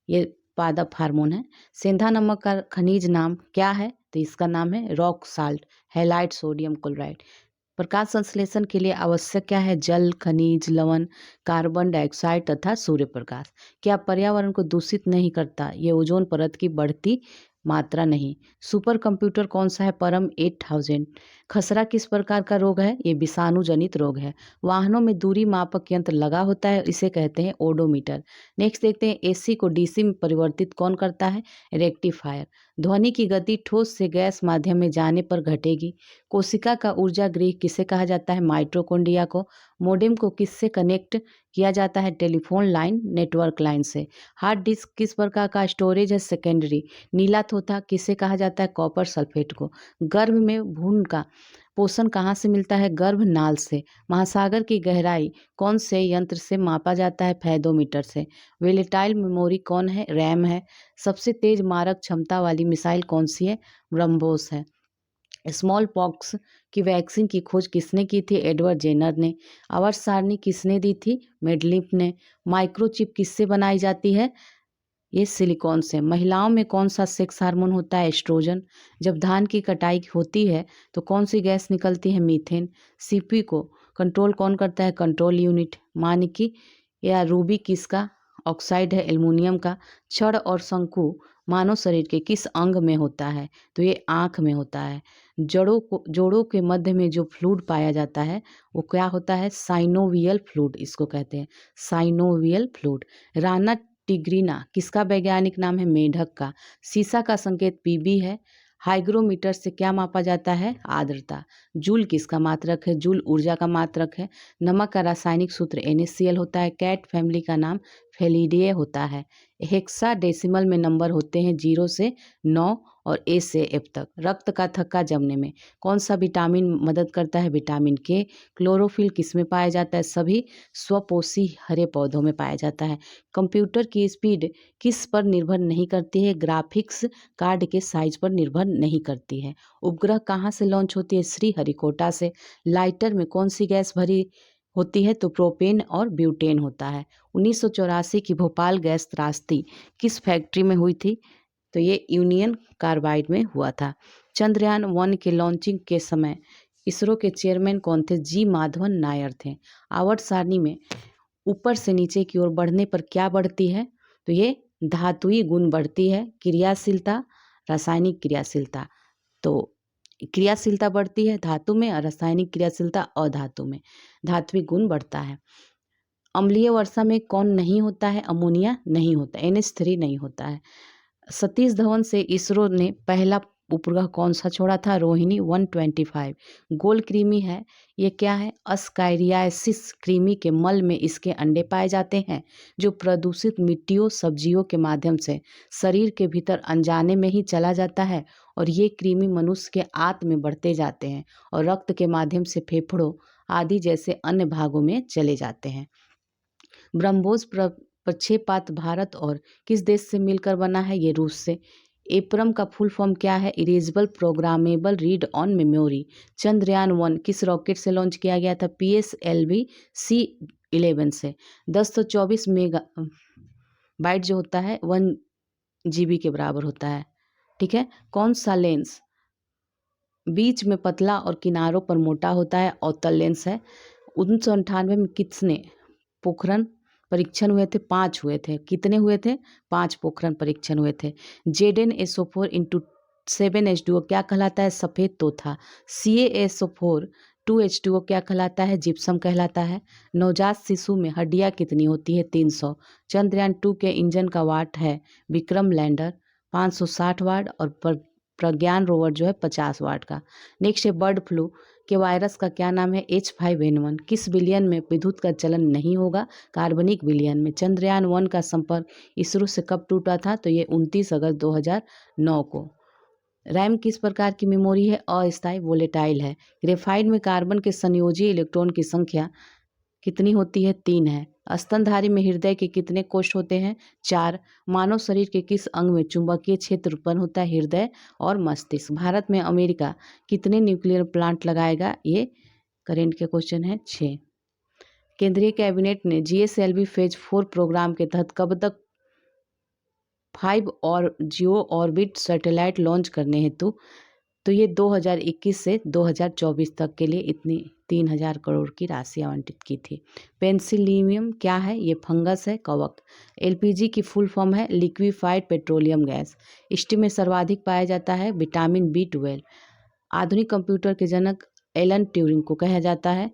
ये पादप हार्मोन है। सेंधा नमक का खनिज नाम क्या है? तो इसका नाम है rock salt, halide sodium chloride. प्रकाश संश्लेषण के लिए आवश्यक क्या है? जल, खनिज, लवण, कार्बन डाइऑक्साइड तथा सूर्य प्रकाश। क्या पर्यावरण को दूषित नहीं करता? ये ओजोन परत की बढ़ती मात्रा नहीं। सुपर कंप्यूटर कौन सा है? परम 8000। खसरा किस प्रकार का रोग है? ये विषाणु जनित रोग है। वाहनों में दूरी मापक यंत्र लगा होता है, इसे कहते हैं ओडोमीटर। नेक्स्ट देखते हैं, एसी को डीसी में परिवर्तित कौन करता है? रेक्टिफायर। ध्वनि की गति ठोस से गैस माध्यम में जाने पर घटेगी। कोशिका का ऊर्जा गृह किसे कहा जाता है? माइटोकॉन्ड्रिया को। मोडेम को किससे कनेक्ट किया जाता है? टेलीफोन लाइन, नेटवर्क लाइन से। हार्ड डिस्क किस प्रकार का स्टोरेज है? सेकेंडरी। नीला थोथा किसे कहा जाता है? कॉपर सल्फेट को। गर्भ में भ्रूण का पोषण कहाँ से मिलता है? गर्भनाल से। महासागर की गहराई कौन से यंत्र से मापा जाता है? फैदोमीटर से। वेलेटाइल मेमोरी कौन है? रैम है। सबसे तेज मारक क्षमता वाली मिसाइल कौन सी है? ब्रह्मोस है। स्मॉल पॉक्स की वैक्सीन की खोज किसने की थी? एडवर्ड जेनर ने। आवर्त सारणी किसने दी थी? मेडलिफ ने। माइक्रोचिप किससे बनाई जाती है? ये सिलिकॉन से। महिलाओं में कौन सा सेक्स हार्मोन होता है? एस्ट्रोजन। जब धान की कटाई होती है तो कौन सी गैस निकलती है? मीथेन। सीपी को कंट्रोल कौन करता है? Control unit. मानिकी या रूबी किसका ऑक्साइड है? एल्युमिनियम का। छड़ और शंकु मानव शरीर के किस अंग में होता है? तो ये आँख में होता है। जोड़ों के मध्य में जो फ्लूइड पाया जाता है वो क्या होता है? साइनोवियल फ्लूइड, इसको कहते हैं साइनोवियल फ्लूइड। राना टिग्रीना किसका वैज्ञानिक नाम है? मेढक का। सीसा का संकेत पीबी है। हाइग्रोमीटर से क्या मापा जाता है? आर्द्रता। जूल किसका मात्रक है? जूल ऊर्जा का मात्रक है। नमक का रासायनिक सूत्र NaCl होता है। कैट फैमिली का नाम फेलिडिए होता है। हेक्साडेसिमल में नंबर होते हैं 0 से 9 और A से F तक। रक्त का थक्का जमने में कौन सा विटामिन मदद करता है? विटामिन के। क्लोरोफिल किस में पाया जाता है? सभी स्वपोषी हरे पौधों में पाया जाता है। कंप्यूटर की स्पीड किस पर निर्भर नहीं करती है? ग्राफिक्स कार्ड के साइज पर निर्भर नहीं करती है। उपग्रह कहाँ से लॉन्च होती है? श्रीहरिकोटा से। लाइटर में कौन सी गैस भरी होती है? तो प्रोपेन और ब्यूटेन होता है। 1984 की भोपाल गैस त्रासदी किस फैक्ट्री में हुई थी? तो ये यूनियन कार्बाइड में हुआ था। चंद्रयान 1 के लॉन्चिंग के समय इसरो के चेयरमैन कौन थे? जी माधवन नायर थे। आवर्त सारणी में ऊपर से नीचे की ओर बढ़ने पर क्या बढ़ती है? तो ये धातुई गुण बढ़ती है। क्रियाशीलता, रासायनिक क्रियाशीलता। तो क्रियाशीलता बढ़ती है धातु में और रासायनिक क्रियाशीलता अधातु में। धात्विक गुण बढ़ता है। अम्लीय वर्षा में कौन नहीं होता है? अमोनिया नहीं होता, NH3 नहीं होता है। सतीश धवन से इसरो ने पहला उपग्रह कौन सा छोड़ा था? रोहिणी 125। गोल कृमि है, ये क्या है? अस्कारियासिस कृमि के मल में इसके अंडे पाए जाते हैं जो प्रदूषित मिट्टियों, सब्जियों के माध्यम से शरीर के भीतर अनजाने में ही चला जाता है और ये कृमि मनुष्य के आंत में बढ़ते जाते हैं और रक्त के माध्यम से फेफड़ों आदि जैसे अन्य भागों में चले जाते हैं। ब्रह्मोस प्रक्षेपात भारत और किस देश से मिलकर बना है? ये रूस से। एप्रम का फुल फॉर्म क्या है? Erasable programmable read on memory. Chandrayaan 1 किस रॉकेट से लॉन्च किया गया था? PSLV C11 से। 1024 मेगा बाइट जो होता है 1 GB के बराबर होता है। ठीक है, कौन सा लेंस बीच में पतला और किनारों पर मोटा होता है? अवतल लेंस है। 1998 में किसने पोखरण परीक्षण हुए थे? 5 हुए थे। कितने हुए थे? 5 पोखरण परीक्षण हुए थे। ZnSO4 × 7H2O क्या कहलाता है? सफ़ेद तोता। CaSO4 2H2O क्या कहलाता है? जिप्सम कहलाता है। नवजात शिशु में हड्डियाँ कितनी होती है? 300। चंद्रयान 2 के इंजन का वाट है विक्रम लैंडर 560 वाट और प्रज्ञान रोवर जो है 50 वाट का। नेक्स्ट है बर्ड फ्लू के वायरस का क्या नाम है? H5N1। किस विलयन में विद्युत का चलन नहीं होगा? कार्बनिक विलयन में। चंद्रयान 1 का संपर्क इसरो से कब टूटा था? तो ये 29 अगस्त 2009 को। रैम किस प्रकार की मेमोरी है? अस्थायी वोलेटाइल है। ग्रेफाइट में कार्बन के संयोजी इलेक्ट्रॉन की संख्या कितनी होती है? 3 है। स्तनधारी में हृदय के कितने कोष होते हैं? 4। मानव शरीर के किस अंग में चुंबकीय क्षेत्र उत्पन्न होता है? हृदय और मस्तिष्क। भारत में अमेरिका कितने न्यूक्लियर प्लांट लगाएगा? ये करेंट के क्वेश्चन है 6। केंद्रीय कैबिनेट ने GSLV फेज 4 प्रोग्राम के तहत कब तक 5 और जियो ऑर्बिट सैटेलाइट लॉन्च करने हेतु, तो ये 2021 से 2024 तक के लिए इतनी 3000 करोड़ की राशि आवंटित की थी। पेंसिलियम क्या है? ये फंगस है, कवक। LPG की फुल फॉर्म है लिक्विफाइड पेट्रोलियम गैस। स्टीम में सर्वाधिक पाया जाता है विटामिन B12। आधुनिक कंप्यूटर के जनक एलन ट्यूरिंग को कहा जाता है।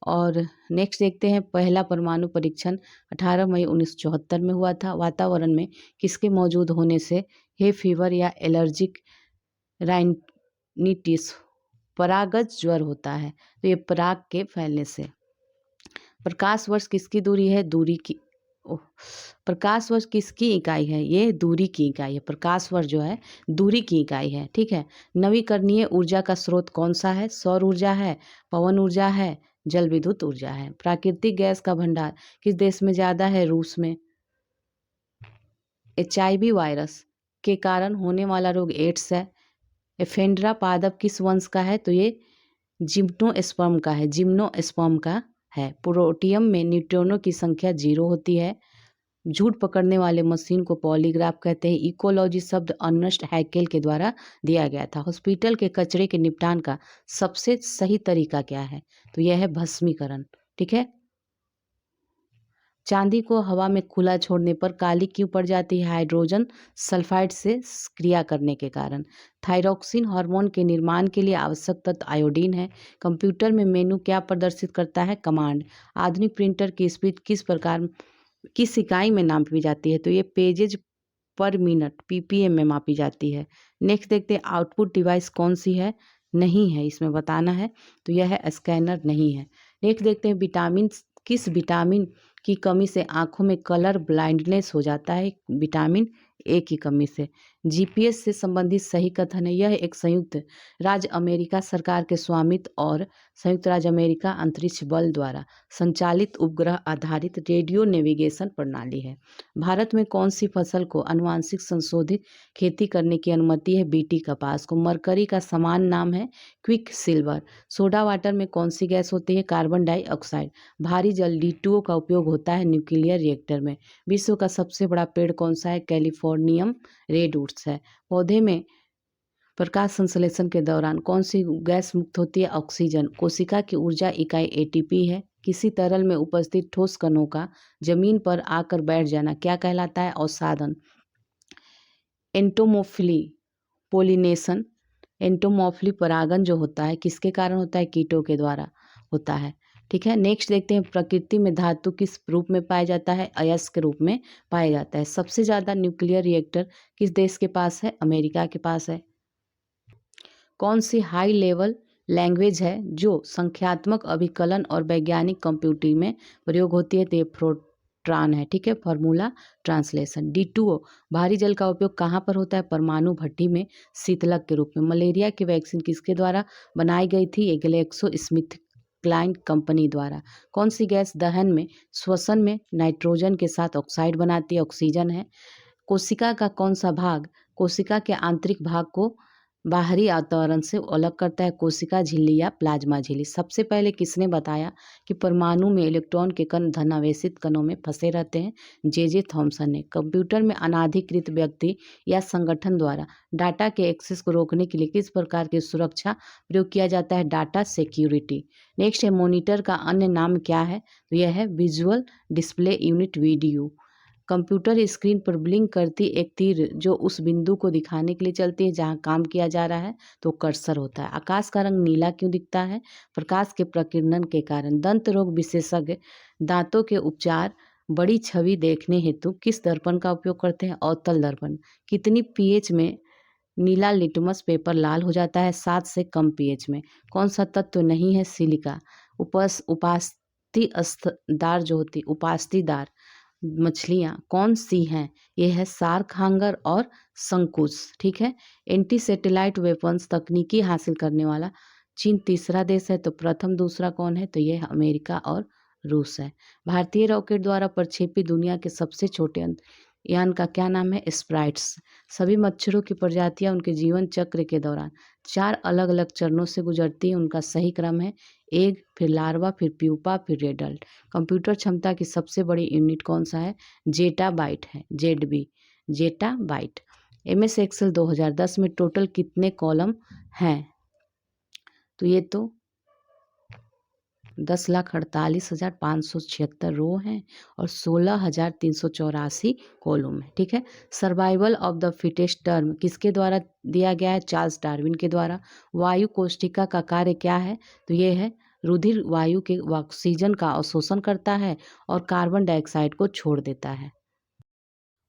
और नेक्स्ट देखते हैं, पहला परमाणु परीक्षण 18 मई 1974 में हुआ था। वातावरण में किसके मौजूद होने से हे फीवर या एलर्जिक राइनिटिस परागज ज्वर होता है? तो ये पराग के फैलने से। प्रकाश वर्ष किसकी दूरी है? दूरी की प्रकाश वर्ष किसकी इकाई है? ये दूरी की इकाई है। प्रकाश वर्ष जो है दूरी की इकाई है, ठीक है। नवीकरणीय ऊर्जा का स्रोत कौन सा है? सौर ऊर्जा है, पवन ऊर्जा है, जल विद्युत ऊर्जा है। प्राकृतिक गैस का भंडार किस देश में ज़्यादा है? रूस में। HIV वायरस के कारण होने वाला रोग एड्स है। एफेंड्रा पादप किस वंश का है? तो ये जिम्नोस्पर्म का है, जिम्नोस्पर्म का है। प्रोटियम में न्यूट्रॉनों की संख्या 0 होती है। झूठ पकड़ने वाले मशीन को पॉलीग्राफ कहते हैं। इकोलॉजी शब्द अर्नेस्ट हैकेल के द्वारा दिया गया था। हॉस्पिटल के कचरे के निपटान का सबसे सही तरीका क्या है? तो यह है भस्मीकरण, ठीक है। चांदी को हवा में खुला छोड़ने पर काली क्यों पड़ जाती है? हाइड्रोजन सल्फाइड से क्रिया करने के कारण। थायरॉक्सिन हार्मोन के निर्माण के लिए आवश्यक तत्व आयोडीन है। कंप्यूटर में मेनू क्या प्रदर्शित करता है? कमांड। आधुनिक प्रिंटर की स्पीड किस इकाई में नापी जाती है? तो ये पेजेज पर मिनट PPM में मापी जाती है। नेक्स्ट देखते हैं, आउटपुट डिवाइस कौन सी है? नहीं है, इसमें बताना है। तो यह है स्कैनर, नहीं है। नेक्स्ट देखते हैं, किस विटामिन की कमी से आंखों में कलर ब्लाइंडनेस हो जाता है? विटामिन A की कमी से। GPS से संबंधित सही कथन है। यह एक संयुक्त राज्य अमेरिका सरकार के स्वामित्व और संयुक्त राज्य अमेरिका अंतरिक्ष बल द्वारा संचालित उपग्रह आधारित रेडियो नेविगेशन प्रणाली है। भारत में कौन सी फसल को आनुवांशिक संशोधित खेती करने की अनुमति है? BT कपास को। मरकरी का समान नाम है क्विक सिल्वर। सोडा वाटर में कौन सी गैस होती है? Carbon dioxide. भारी जल D2O का उपयोग होता है न्यूक्लियर रिएक्टर में। विश्व का सबसे बड़ा पेड़ कौन सा है? कैलिफोर्नियम रेडवुड्स है। पौधे में प्रकाश संश्लेषण के दौरान कौन सी गैस मुक्त होती है? ऑक्सीजन। कोशिका की ऊर्जा इकाई ATP है। किसी तरल में उपस्थित ठोस कणों का जमीन पर आकर बैठ जाना क्या कहलाता है? अवसादन। एंटोमोफिली पोलिनेशन, एंटोमॉर्फली परागन जो होता है किसके कारण होता है? कीटों के द्वारा होता है, ठीक है। नेक्स्ट देखते हैं, प्रकृति में धातु किस रूप में पाया जाता है? अयस्क रूप में पाया जाता है। सबसे ज़्यादा न्यूक्लियर रिएक्टर किस देश के पास है? अमेरिका के पास है। कौन सी हाई लेवल लैंग्वेज है जो संख्यात्मक अभिकलन और वैज्ञानिक कंप्यूटिंग में प्रयोग होती है? तो ये फोर्ट्रान है, ठीक है। Formula translation. D2O भारी जल का उपयोग कहाँ पर होता है? परमाणु भट्टी में शीतलक के रूप में। मलेरिया की वैक्सीन किसके द्वारा बनाई गई थी? ये ग्लेक्सोस्मिथक्लाइन कंपनी द्वारा। कौन सी गैस दहन में श्वसन में नाइट्रोजन के साथ ऑक्साइड बनाती है? ऑक्सीजन है। कोशिका का कौन सा भाग कोशिका के आंतरिक भाग को बाहरी वातावरण से अलग करता है? कोशिका झिल्ली या प्लाज्मा झिल्ली। सबसे पहले किसने बताया कि परमाणु में इलेक्ट्रॉन के कण धनावेशित कणों में फंसे रहते हैं? J.J. थॉमसन ने। कंप्यूटर में अनाधिकृत व्यक्ति या संगठन द्वारा डाटा के एक्सेस को रोकने के लिए किस प्रकार की सुरक्षा प्रयोग किया जाता है? Data security. नेक्स्ट है, मॉनिटर का अन्य नाम क्या है? तो यह है visual display unit, VDU। Computer screen पर ब्लिंक करती एक तीर जो उस बिंदु को दिखाने के लिए चलती है जहां काम किया जा रहा है, तो कर्सर होता है। आकाश का रंग नीला क्यों दिखता है? प्रकाश के प्रकीर्णन के कारण। दंत रोग विशेषज्ञ दांतों के उपचार बड़ी छवि देखने हेतु किस दर्पण का उपयोग करते हैं? अवतल दर्पण। कितनी pH में नीला लिटमस पेपर लाल हो जाता है? 7 से कम pH में। कौन सा तत्व नहीं है? सिलिका। उपास्थिदार मछलियाँ कौन सी हैं? ये है शार्क, हांगर और शंकुस, ठीक है। एंटी सैटेलाइट वेपन्स तकनीकी हासिल करने वाला चीन तीसरा देश है, तो प्रथम दूसरा कौन है? तो ये है अमेरिका और रूस है। भारतीय रॉकेट द्वारा प्रक्षेपित दुनिया के सबसे छोटे यान का क्या नाम है? स्प्राइट्स। सभी मच्छरों की प्रजातियां उनके जीवन चक्र के दौरान 4 अलग-अलग चरणों से गुजरती हैं। उनका सही क्रम है एग, फिर लार्वा, फिर प्यूपा, फिर एडल्ट। कंप्यूटर क्षमता की सबसे बड़ी यूनिट कौन-सा है? जेटाबाइट है, जेडबी, जेटाबाइट। एमएस एक्सेल 2010 में टोटल कितने कॉलम हैं? तो ये तो 10,48,576 रो हैं और 16,384 कॉलम है। ठीक है। Survival of the fittest term किसके द्वारा दिया गया है? चार्ल्स डार्विन के द्वारा। वायु कोष्ठिका का कार्य क्या है? तो ये है रुधिर वायु के ऑक्सीजन का अवशोषण करता है और कार्बन डाइऑक्साइड को छोड़ देता है।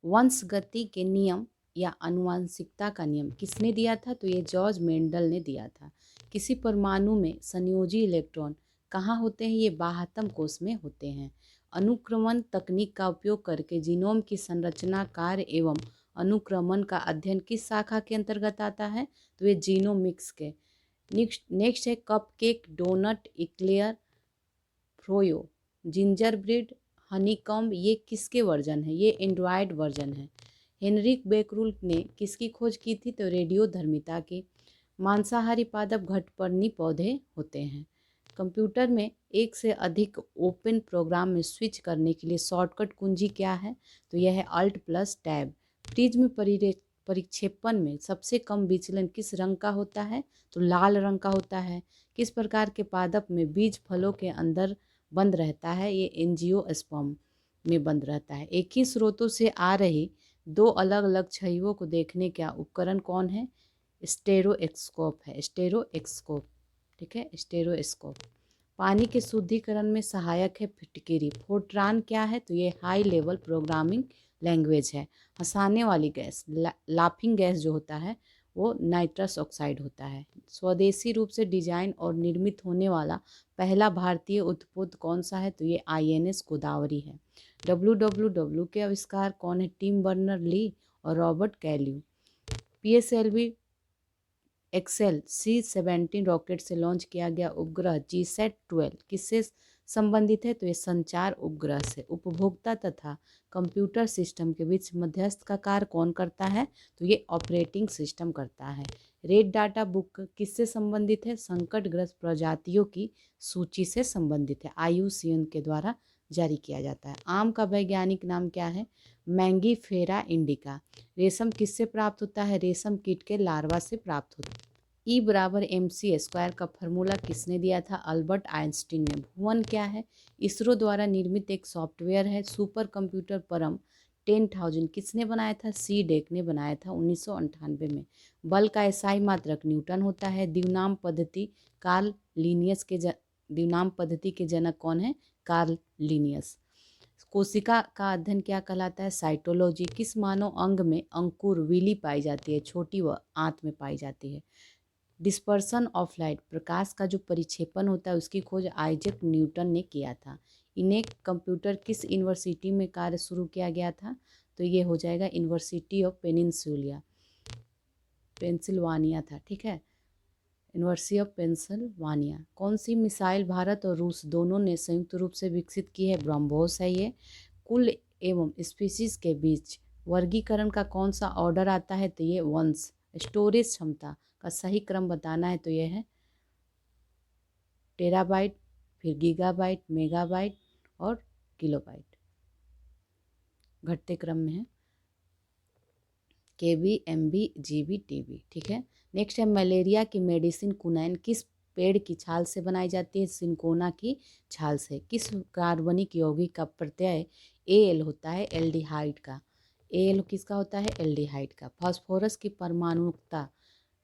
वंशगति के नियम या आनुवंशिकता का नियम किसने दिया था? तो ये जॉर्ज मेंडल ने दिया था। किसी परमाणु में संयोजी इलेक्ट्रॉन कहाँ होते हैं? ये बाह्यतम कोश में होते हैं। अनुक्रमण तकनीक का उपयोग करके जीनोम की संरचना, कार्य एवं अनुक्रमण का अध्ययन किस शाखा के अंतर्गत आता है? तो ये जीनोमिक्स के। नेक्स्ट है cupcake, donut, eclair, froyo, gingerbread, honeycomb, ये किसके वर्जन है? ये एंड्रॉयड वर्जन है। हेनरिक बेकरूल ने किसकी खोज की थी? तो रेडियोधर्मिता की। मांसाहारी पादप घटपर्णी पौधे होते हैं। कंप्यूटर में एक से अधिक ओपन प्रोग्राम में स्विच करने के लिए शॉर्टकट कुंजी क्या है? तो यह है अल्ट प्लस टैब। प्रिज्म परिक्षेपण में सबसे कम विचलन किस रंग का होता है? तो लाल रंग का होता है। किस प्रकार के पादप में बीज फलों के अंदर बंद रहता है? ये एंजियोस्पर्म में बंद रहता है। एक ही स्रोतों से आ रही दो अलग अलग छवियों को देखने का उपकरण कौन है? स्टेरोस्कोप है, स्टेरोस्कोप। ठीक है, स्टेरोस्कोप। पानी के शुद्धिकरण में सहायक है फिटकिरी। फोर्ट्रान क्या है? तो ये हाई लेवल प्रोग्रामिंग लैंग्वेज है। हंसाने वाली गैस, लाफिंग गैस जो होता है वो नाइट्रस ऑक्साइड होता है। स्वदेशी रूप से डिजाइन और निर्मित होने वाला पहला भारतीय उत्पोत कौन सा है? तो ये आईएनएस गोदावरी है। WWW के आविष्कार कौन है? टिम बर्नर ली और Robert Cailliau. PSLV XL C-17 rocket से लॉन्च किया गया उपग्रह GSAT-12 किससे संबंधित है? तो ये संचार उपग्रह से। उपभोक्ता तथा कंप्यूटर सिस्टम के बीच मध्यस्थ का कार्य कौन करता है? तो ये ऑपरेटिंग सिस्टम करता है। रेड डाटा बुक किससे संबंधित है? संकटग्रस्त प्रजातियों की सूची से संबंधित है। IUCN के द्वारा जारी किया जाता है। आम का वैज्ञानिक नाम क्या है? Mangifera indica. रेशम किससे प्राप्त होता है? रेशम कीट के लार्वा से प्राप्त होता है। E=mc² का फॉर्मूला किसने दिया था? अल्बर्ट आइंस्टीन ने। भुवन क्या है? इसरो द्वारा निर्मित एक सॉफ्टवेयर है। सुपर कंप्यूटर परम 10,000 किसने बनाया था? CDEC ने बनाया था 1998 में। बल का एसआई मात्रक न्यूटन होता है। द्विनाम पद्धति कार्ल लीनियस के द्विनाम पद्धति के जनक कौन है? Karl Linnaeus. कोशिका का अध्ययन क्या कहलाता है? साइटोलॉजी। किस मानव अंग में अंकुर विली पाई जाती है? छोटी व आंत में पाई जाती है। डिस्पर्सन ऑफ लाइट, प्रकाश का जो परिक्षेपण होता है उसकी खोज आइजैक न्यूटन ने किया था। इन्हें कंप्यूटर किस यूनिवर्सिटी में कार्य शुरू किया गया था? तो ये हो जाएगा यूनिवर्सिटी ऑफ पेंसिल्वानिया था। ठीक है, यूनिवर्सिटी ऑफ पेंसिल्वानिया। कौन सी मिसाइल भारत और रूस दोनों ने संयुक्त रूप से विकसित की है? ब्रह्मोस है ये। कुल एवं स्पीशीज के बीच वर्गीकरण का कौन सा ऑर्डर आता है? तो ये वंश। स्टोरेज क्षमता का सही क्रम बताना है तो यह है टेराबाइट, फिर गीगाबाइट, मेगाबाइट और किलोबाइट। घटते क्रम में है KB, MB, GB, TB। ठीक है। नेक्स्ट है मलेरिया की मेडिसिन कुनैन किस पेड़ की छाल से बनाई जाती है? सिंकोना की छाल से। किस कार्बनिक यौगिक का प्रत्यय Al होता है? एल्डिहाइड का। Al किसका होता है? एल्डिहाइड का। फास्फोरस की परमाणुकता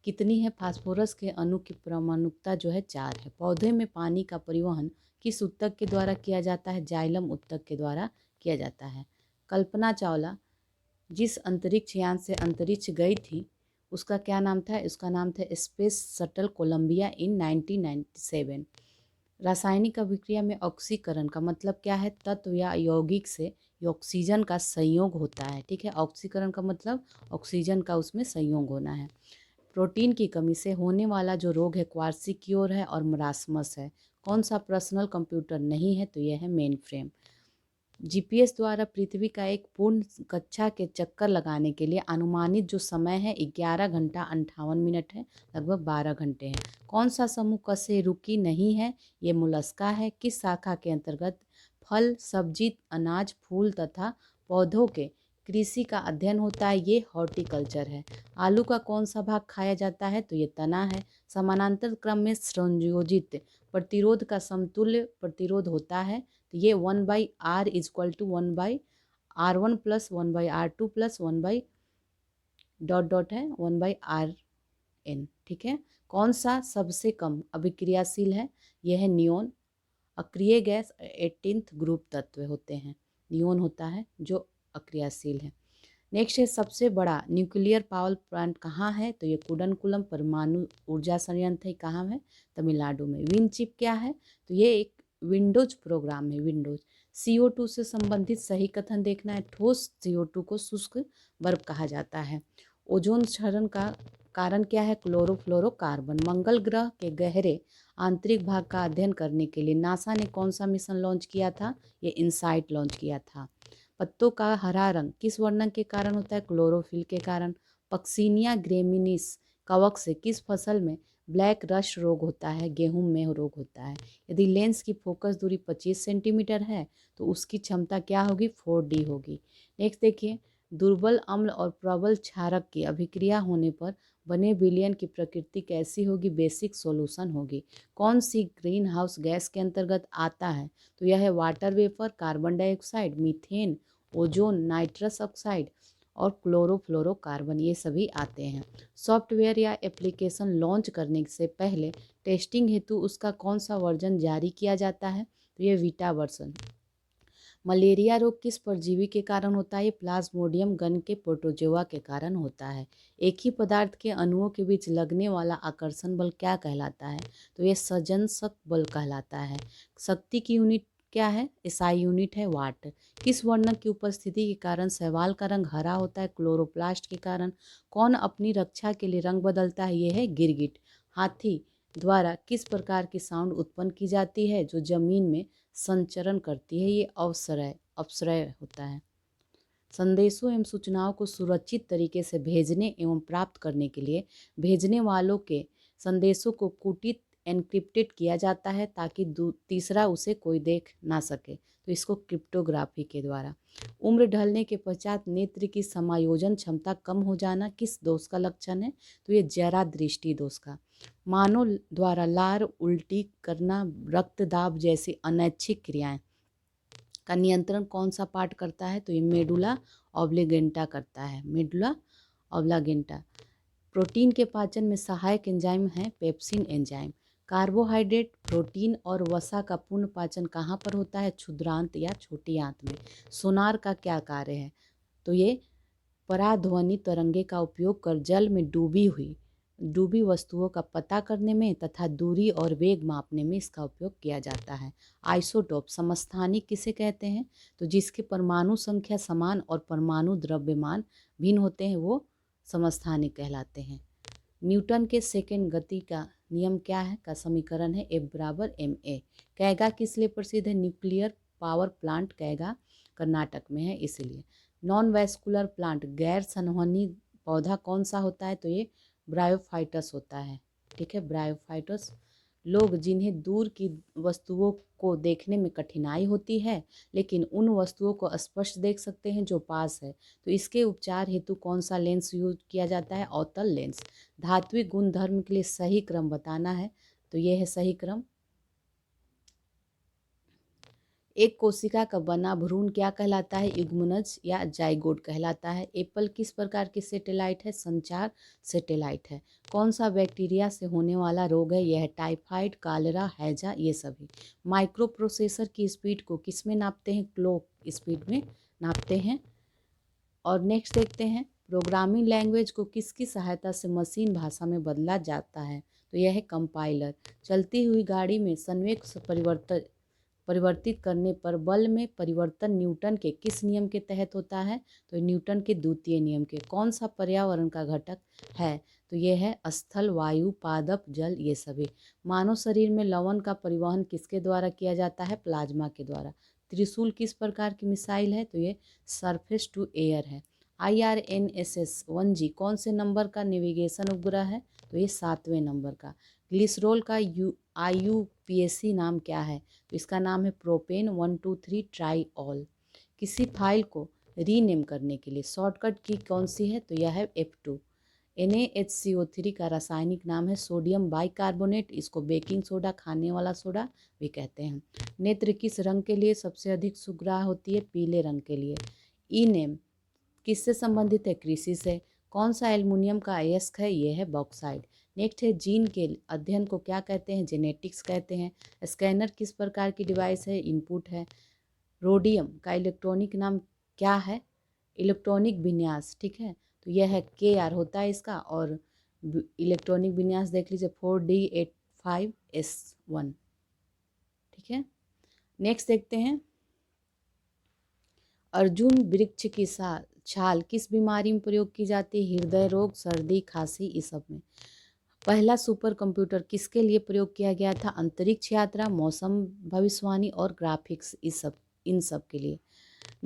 कितनी है? फास्फोरस के अणु की परमाणुकता जो है 4 है। पौधे में पानी का परिवहन किस ऊतक के द्वारा किया जाता है? जाइलम ऊतक के द्वारा किया जाता है। कल्पना चावला जिस अंतरिक्ष यान से अंतरिक्ष गई थी उसका क्या नाम था? उसका नाम था स्पेस शटल कोलंबिया इन 1997। रासायनिक अभिक्रिया में ऑक्सीकरण का मतलब क्या है? तत्व या यौगिक से ऑक्सीजन का संयोग होता है। ठीक है, ऑक्सीकरण का मतलब ऑक्सीजन का उसमें संयोग होना है। प्रोटीन की कमी से होने वाला जो रोग है क्वार्सिक्योर है और मरासमस है। कौन सा पर्सनल कंप्यूटर नहीं है, तो यह है मेन फ्रेम। जीपीएस द्वारा पृथ्वी का एक पूर्ण कक्षा के चक्कर लगाने के लिए अनुमानित जो समय है 11 घंटा 58 मिनट है, लगभग 12 घंटे हैं। कौन सा समूह कशेरुकी नहीं है, ये मोलस्का है। किस शाखा के अंतर्गत फल, सब्जी, अनाज, फूल तथा पौधों के कृषि का अध्ययन होता है, ये हॉर्टिकल्चर है। आलू का कौन सा भाग खाया जाता है, तो ये तना है। समानांतर क्रम में संयोजित प्रतिरोध का समतुल्य प्रतिरोध होता है, तो ये 1/R equal to 1/R1 plus 1/R2 plus 1 dot dot है 1/RN। ठीक है। कौन सा सबसे कम अभिक्रियाशील है, यह है नियोन। अक्रिय गैस 18th ग्रुप तत्व होते हैं, नियोन होता है जो अक्रियाशील है। नेक्स्ट है सबसे बड़ा न्यूक्लियर पावर प्लांट कहाँ है, तो ये कुडनकुलम परमाणु ऊर्जा संयंत्र है, कहाँ है, तमिलनाडु में। विंड चिप क्या है, तो ये एक विंडोज प्रोग्राम है, विंडोज। CO2 से संबंधित सही कथन देखना है। ठोस CO2 को शुष्क बर्फ कहा जाता है। ओजोन क्षरण का कारण क्या है, क्लोरोफ्लोरोकार्बन। मंगल ग्रह के गहरे आंतरिक भाग का अध्ययन करने के लिए नासा ने कौन सा मिशन लॉन्च किया था, ये इनसाइट लॉन्च किया था। पत्तों का हरा रंग किस वर्णन के कारण होता है, क्लोरोफिल के कारण। पक्सिनिया ग्रेमिनिस कवक से किस फसल में ब्लैक रस्ट रोग होता है, गेहूं में रोग होता है। यदि लेंस की फोकस दूरी 25 सेंटीमीटर है तो उसकी क्षमता क्या होगी, 4D होगी। नेक्स्ट देखिए, दुर्बल अम्ल और प्रबल क्षारक की अभिक्रिया होने पर बने विलयन की प्रकृति कैसी होगी, बेसिक सॉल्यूशन होगी। कौन सी ग्रीन हाउस गैस के अंतर्गत आता है, तो यह है water vapour, carbon dioxide, methane, ozone, nitrous oxide और क्लोरोफ्लोरोकार्बन, ये सभी आते हैं। सॉफ्टवेयर या एप्लीकेशन लॉन्च करने से पहले टेस्टिंग हेतु उसका कौन सा वर्जन जारी किया जाता है, तो ये वीटा वर्जन। मलेरिया रोग किस परजीवी के कारण होता है, प्लाज्मोडियम गण के प्रोटोजोआ के कारण होता है। एक ही पदार्थ के अणुओं के बीच लगने वाला आकर्षण बल क्या कहलाता है, तो ये सजनसक बल कहलाता है। शक्ति की यूनिट क्या है, SI यूनिट है, वाट। किस वर्णक की उपस्थिति के कारण शैवाल का रंग हरा होता है, क्लोरोप्लास्ट के कारण। कौन अपनी रक्षा के लिए रंग बदलता है, ये है गिरगिट। हाथी द्वारा किस प्रकार की साउंड उत्पन्न की जाती है, जो जमीन में संचरण करती है, ये अपसरय होता है। संदेशों एवं सूचनाओं को सुरक्षित तरीके से भेजने एवं प्राप्त करने के लिए भेजने वालों के संदेशों को कुटित एनक्रिप्टेड किया जाता है ताकि तीसरा उसे कोई देख ना सके, तो इसको क्रिप्टोग्राफी के द्वारा। उम्र ढलने के पश्चात नेत्र की समायोजन क्षमता कम हो जाना किस दोष का लक्षण है, तो ये जरा दृष्टि दोष का। मानव द्वारा लार, उल्टी करना, रक्तदाब जैसी अनैच्छिक क्रियाएं का नियंत्रण कौन सा पार्ट करता है, तो ये मेडुला ऑब्लिगेंटा करता है, मेडुला ऑब्लिगेंटा। प्रोटीन के पाचन में सहायक एंजाइम है पेप्सिन एंजाइम। कार्बोहाइड्रेट, प्रोटीन और वसा का पूर्ण पाचन कहाँ पर होता है, क्षुद्रांत या छोटी आंत में। सोनार का क्या कार्य है, तो ये पराध्वनि तरंगे का उपयोग कर जल में डूबी वस्तुओं का पता करने में तथा दूरी और वेग मापने में इसका उपयोग किया जाता है। आइसोटोप समस्थानिक किसे कहते हैं, तो जिसके परमाणु संख्या समान और परमाणु द्रव्यमान भिन्न होते हैं, वो समस्थानिक कहलाते हैं। न्यूटन के सेकेंड गति का नियम क्या है, का समीकरण है F=ma। कैगा किस लिए प्रसिद्ध है, nuclear power plant Kaiga Karnataka में है इसलिए। नॉन वैस्कुलर प्लांट गैर संवहनी पौधा कौन सा होता है, तो ये ब्रायोफाइटस होता है। ठीक है, ब्रायोफाइटस। लोग जिन्हें दूर की वस्तुओं को देखने में कठिनाई होती है लेकिन उन वस्तुओं को स्पष्ट देख सकते हैं जो पास है, तो इसके उपचार हेतु कौन सा लेंस यूज किया जाता है, अवतल लेंस। धात्विक गुणधर्म के लिए सही क्रम बताना है, तो ये है सही क्रम। एक कोशिका का बना भ्रूण क्या कहलाता है, युग्मनज या जाइगोट कहलाता है। एप्पल किस प्रकार की सैटेलाइट है, संचार सैटेलाइट है। कौन सा बैक्टीरिया से होने वाला रोग है, यह है टाइफाइड, कालरा, हैजा, ये सभी। माइक्रो प्रोसेसर की स्पीड को किस में नापते हैं, क्लॉक स्पीड में नापते हैं। और नेक्स्ट देखते हैं, प्रोग्रामिंग लैंग्वेज को किसकी सहायता से मशीन भाषा में बदला जाता है, तो यह है कंपाइलर। चलती हुई गाड़ी में संवेग परिवर्तित करने पर बल में परिवर्तन न्यूटन के किस नियम के तहत होता है? तो न्यूटन के द्वितीय नियम के। कौन सा पर्यावरण का घटक है? तो ये है स्थल, वायु, पादप, जल, ये सभी। मानव शरीर में लवण का परिवहन किसके द्वारा किया जाता है? प्लाज्मा के द्वारा। त्रिशूल किस प्रकार की मिसाइल है? तो ये सरफेस टू एयर है। IRNSS 1G कौन से नंबर का नेविगेशन उपग्रह है? तो ये 7वें नंबर का। ग्लिसरॉल का IUPAC नाम क्या है? तो इसका नाम है प्रोपेन 123 ट्राईऑल। किसी फाइल को रीनेम करने के लिए शॉर्टकट की कौन सी है? तो यह है F2। NaHCO3 का रासायनिक नाम है सोडियम बाइकार्बोनेट। इसको बेकिंग सोडा, खाने वाला सोडा भी कहते हैं। नेत्र किस रंग के लिए सबसे अधिक सुग्राह होती है? पीले रंग के लिए। ई नेम किससे संबंधित है? कृषि से। कौन सा एल्युमिनियम का अयस्क है? यह है बॉक्साइड। नेक्स्ट है जीन के अध्ययन को क्या कहते हैं? जेनेटिक्स कहते हैं। स्कैनर किस प्रकार की डिवाइस है? इनपुट है। रोडियम का इलेक्ट्रॉनिक नाम क्या है? इलेक्ट्रॉनिक विन्यास, ठीक है, तो यह है KR होता है इसका। और इलेक्ट्रॉनिक विन्यास देख लीजिए 4D85S1, ठीक है। नेक्स्ट देखते हैं अर्जुन वृक्ष की छाल किस बीमारी में प्रयोग की जाती है? हृदय रोग, सर्दी, खांसी, इस सब में। पहला सुपर कंप्यूटर किसके लिए प्रयोग किया गया था? अंतरिक्ष यात्रा, मौसम भविष्यवाणी और ग्राफिक्स, इन सब के लिए।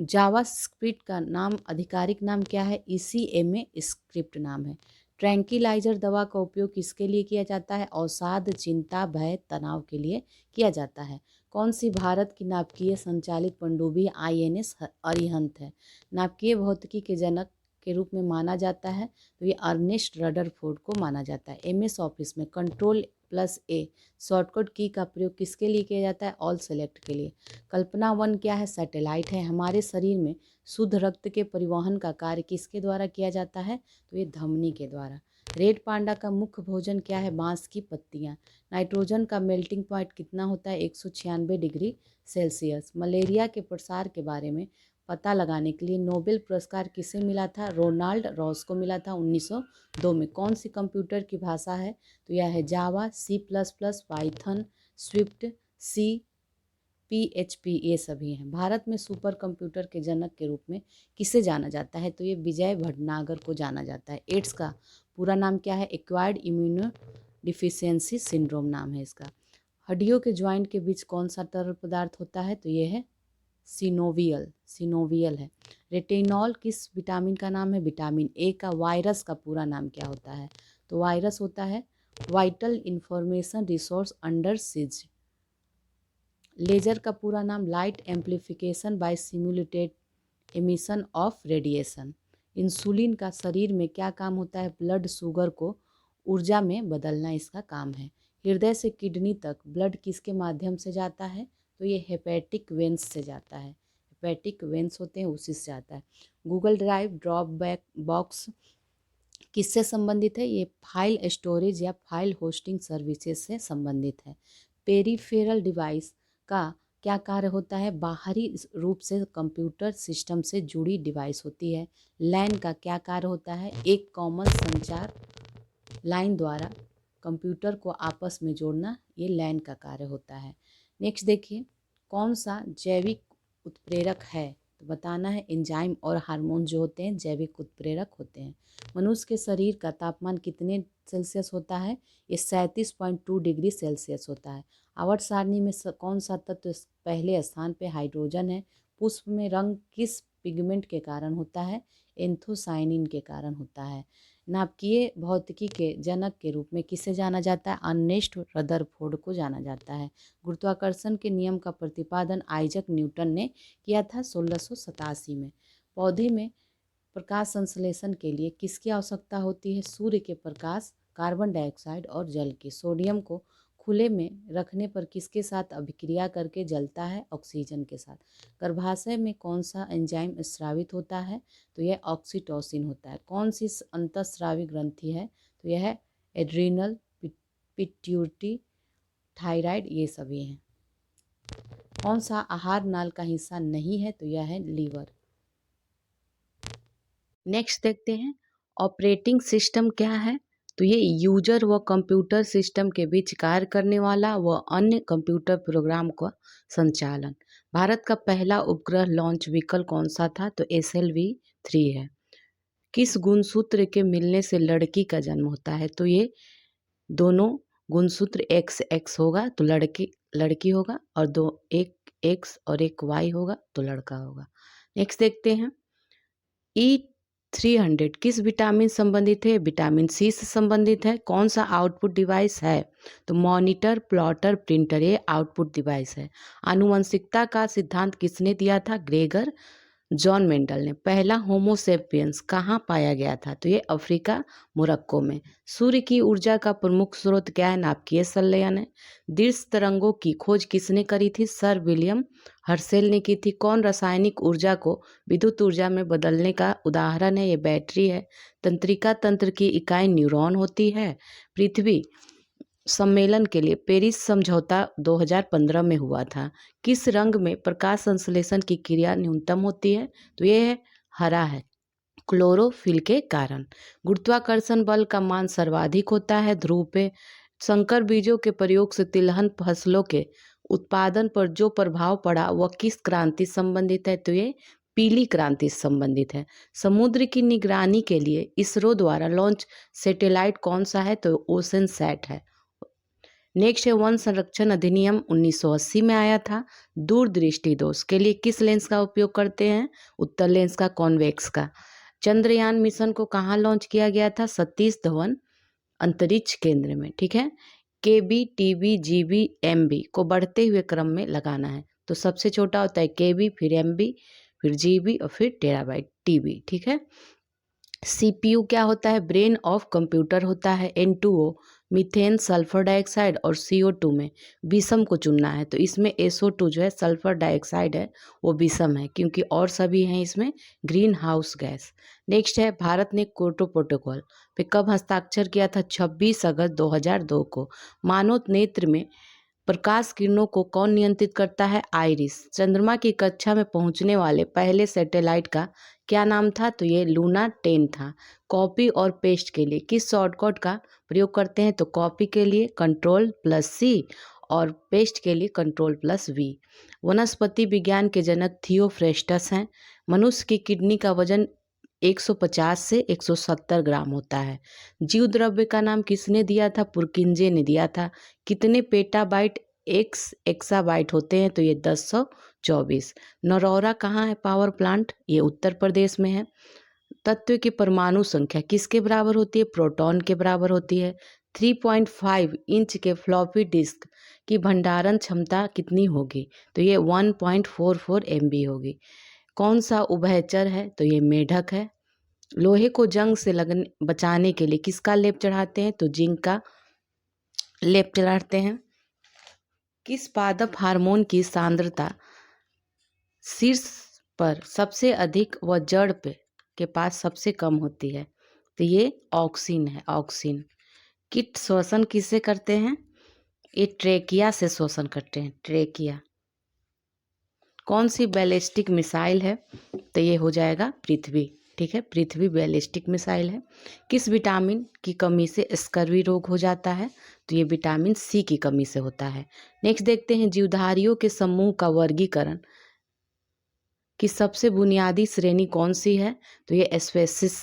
जावास्क्रिप्ट का नाम आधिकारिक नाम क्या है? ECMA स्क्रिप्ट नाम है। ट्रैंक्विलाइजर दवा का उपयोग किसके लिए किया जाता है? अवसाद, चिंता, भय, तनाव के लिए किया जाता है। कौन सी भारत की नाभिकीय संचालित पनडुब्बी INS अरिहंत है? नाभिकीय भौतिकी के जनक के रूप में माना जाता है तो ये अर्नेस्ट रदरफोर्ड को माना जाता है। MS ऑफिस में Ctrl+A शॉर्टकट की का प्रयोग किसके लिए किया जाता है? ऑल सेलेक्ट के लिए। कल्पना 1 क्या है? सैटेलाइट है। हमारे शरीर में शुद्ध रक्त के परिवहन का कार्य किसके द्वारा किया जाता है? तो ये धमनी के द्वारा। रेड पांडा का मुख्य भोजन क्या है? बांस की पत्तियां। नाइट्रोजन का मेल्टिंग पॉइंट कितना होता है? 196 डिग्री सेल्सियस। मलेरिया के प्रसार के बारे में पता लगाने के लिए नोबेल पुरस्कार किसे मिला था? रोनाल्ड रॉस को मिला था 1902 में। कौन सी कंप्यूटर की भाषा है? तो यह है जावा, C++, पाइथन, स्विफ्ट, PHP, ये सभी हैं। भारत में सुपर कंप्यूटर के जनक के रूप में किसे जाना जाता है? तो ये विजय भटनागर को जाना जाता है। एड्स का पूरा नाम क्या है? एक्वायर्ड इम्यूनो डिफिशियंसी सिंड्रोम नाम है इसका। हड्डियों के ज्वाइंट के बीच कौन सा तरल पदार्थ होता है? तो ये है सिनोवियल है। रेटिनॉल किस विटामिन का नाम है? विटामिन A का। वायरस का पूरा नाम क्या होता है? तो वायरस होता है vital information resource under siege. Laser का पूरा नाम light amplification by simulated emission of radiation. Insulin का शरीर में क्या काम होता है? ब्लड शुगर को ऊर्जा में बदलना इसका काम है। हृदय से किडनी तक ब्लड किसके माध्यम से जाता है? तो ये हेपेटिक वेन्स से जाता है। हेपेटिक वेन्स होते हैं उसी से जाता है। गूगल ड्राइव ड्रॉप बॉक्स किससे संबंधित है? ये फाइल स्टोरेज या फाइल होस्टिंग सर्विसेज से संबंधित है। पेरिफेरल डिवाइस का क्या कार्य होता है? बाहरी रूप से कंप्यूटर सिस्टम से जुड़ी डिवाइस होती है। लैन का क्या कार्य होता है? एक कॉमन संचार लाइन द्वारा कंप्यूटर को आपस में जोड़ना, ये लैन का कार्य होता है। नेक्स्ट देखिए कौन सा जैविक उत्प्रेरक है? तो बताना है एंजाइम और हार्मोन जो होते हैं जैविक उत्प्रेरक होते हैं। मनुष्य के शरीर का तापमान कितने सेल्सियस होता है? ये 37.2 डिग्री सेल्सियस होता है। आवर्त सारणी में कौन सा तत्व पहले स्थान पे? हाइड्रोजन है। पुष्प में रंग किस पिगमेंट के कारण होता है? एंथोसाइनिन के कारण होता है। नाभिकीय भौतिकी के जनक के रूप में किसे जाना जाता है? अर्नेस्ट रदरफोर्ड को जाना जाता है। गुरुत्वाकर्षण के नियम का प्रतिपादन आइजक न्यूटन ने किया था 1687 में। पौधे में प्रकाश संश्लेषण के लिए किसकी आवश्यकता होती है? सूर्य के प्रकाश, कार्बन डाइऑक्साइड और जल की। सोडियम को खुले में रखने पर किसके साथ अभिक्रिया करके जलता है? ऑक्सीजन के साथ। गर्भाशय में कौन सा एंजाइम स्रावित होता है? तो यह ऑक्सीटोसिन होता है। कौन सी अंतःस्रावी ग्रंथि है? तो यह है एड्रिनल, पिट्यूटरी, थायराइड, ये सभी हैं। कौन सा आहार नाल का हिस्सा नहीं है? तो यह है लीवर। नेक्स्ट देखते हैं ऑपरेटिंग सिस्टम क्या है? तो ये यूजर व कंप्यूटर सिस्टम के बीच कार्य करने वाला व अन्य कंप्यूटर प्रोग्राम का संचालन। भारत का पहला उपग्रह लॉन्च व्हीकल कौन सा था? तो SLV-3 है। किस गुणसूत्र के मिलने से लड़की का जन्म होता है? तो ये दोनों गुणसूत्र XX होगा तो लड़की होगा, और एक X और एक Y होगा तो लड़का होगा। नेक्स्ट देखते हैं, E300 किस विटामिन संबंधित है? विटामिन सी से संबंधित है। कौन सा आउटपुट डिवाइस है? तो मॉनिटर, प्लॉटर, प्रिंटर, ये आउटपुट डिवाइस है। आनुवंशिकता का सिद्धांत किसने दिया था? ग्रेगर जॉन मेंडल ने। पहला होमोसेपियंस कहाँ पाया गया था? तो ये अफ्रीका, मोरक्को में। सूर्य की ऊर्जा का प्रमुख स्रोत क्या है? नाभिकीय संलयन है। दीर्घ तरंगों की खोज किसने करी थी? सर विलियम हर्शेल ने की थी। कौन रासायनिक ऊर्जा को विद्युत ऊर्जा में बदलने का उदाहरण है? ये बैटरी है। तंत्रिका तंत्र की इकाई न्यूरॉन होती है। पृथ्वी सम्मेलन के लिए पेरिस समझौता 2015 में हुआ था। किस रंग में प्रकाश संश्लेषण की क्रिया न्यूनतम होती है? तो ये है हरा है, क्लोरोफिल के कारण। गुरुत्वाकर्षण बल का मान सर्वाधिक होता है ध्रुव पे। संकर बीजों के प्रयोग से तिलहन फसलों के उत्पादन पर जो प्रभाव पड़ा वह किस क्रांति संबंधित है? तो ये पीली क्रांति से संबंधित है। समुद्र की निगरानी के लिए इसरो द्वारा लॉन्च सैटेलाइट कौन सा है? तो ओशन सैट है। नेक्स्ट है, वन संरक्षण अधिनियम 1980 में आया था। दूरदृष्टि दोष के लिए किस लेंस का उपयोग करते हैं? उत्तल लेंस का, कॉन्वेक्स का। चंद्रयान मिशन को कहाँ लॉन्च किया गया था? सतीश धवन अंतरिक्ष केंद्र में। ठीक है। KB, TB, GB, MB को बढ़ते हुए क्रम में लगाना है। तो सबसे छोटा होता है KB, फिर MB, फिर GB और फिर टेराबाइट TB। ठीक है। CPU क्या होता है? ब्रेन ऑफ कंप्यूटर होता है। N2O मीथेन, सल्फर डाइऑक्साइड और CO2 में विषम को चुनना है। तो इसमें SO2 जो है सल्फर डाइऑक्साइड है वो विषम है, क्योंकि और सभी हैं इसमें ग्रीन हाउस गैस। नेक्स्ट है, भारत ने क्योटो प्रोटोकॉल पे कब हस्ताक्षर किया था? 26 अगस्त 2002 को। मानव नेत्र में प्रकाश किरणों को कौन नियंत्रित करता है? आइरिस। चंद्रमा की कक्षा में पहुंचने वाले पहले सैटेलाइट का क्या नाम था? तो ये लूना 10 था। कॉपी और पेस्ट के लिए किस शॉर्टकट का प्रयोग करते हैं? तो कॉपी के लिए Ctrl+C और पेस्ट के लिए Ctrl+V। वनस्पति विज्ञान के जनक थियोफ्रेस्टस हैं। मनुष्य की किडनी का वजन 150 से 170 ग्राम होता है। जीव द्रव्य का नाम किसने दिया था? पुरकिंजे ने दिया था। कितने पेटाबाइट एक्साबाइट होते हैं? तो ये 1024। नरौरा कहाँ है पावर प्लांट? ये उत्तर प्रदेश में है। तत्व की परमाणु संख्या किसके बराबर होती है? प्रोटॉन के बराबर होती है। 3.5 इंच के फ्लॉपी डिस्क की भंडारण क्षमता कितनी होगी? तो ये 1.44 MB होगी। कौन सा उभयचर है? तो ये मेढक है। लोहे को जंग से बचाने के लिए किसका लेप चढ़ाते हैं? तो जिंक का लेप चढ़ाते हैं। किस पादप हार्मोन की सांद्रता शीर्ष पर सबसे अधिक व जड़ पे के पास सबसे कम होती है? तो ये ऑक्सिन है, ऑक्सिन। कीट श्वसन किससे करते हैं? ये ट्रेकिया से श्वसन करते हैं, ट्रेकिया। कौन सी बैलिस्टिक मिसाइल है? तो ये हो जाएगा पृथ्वी। ठीक है, पृथ्वी बैलिस्टिक मिसाइल है। किस विटामिन की कमी से स्कर्वी रोग हो जाता है? तो ये विटामिन C की कमी से होता है। नेक्स्ट देखते हैं, जीवधारियों के समूह का वर्गीकरण की सबसे बुनियादी श्रेणी कौन सी है? तो ये स्पेसीज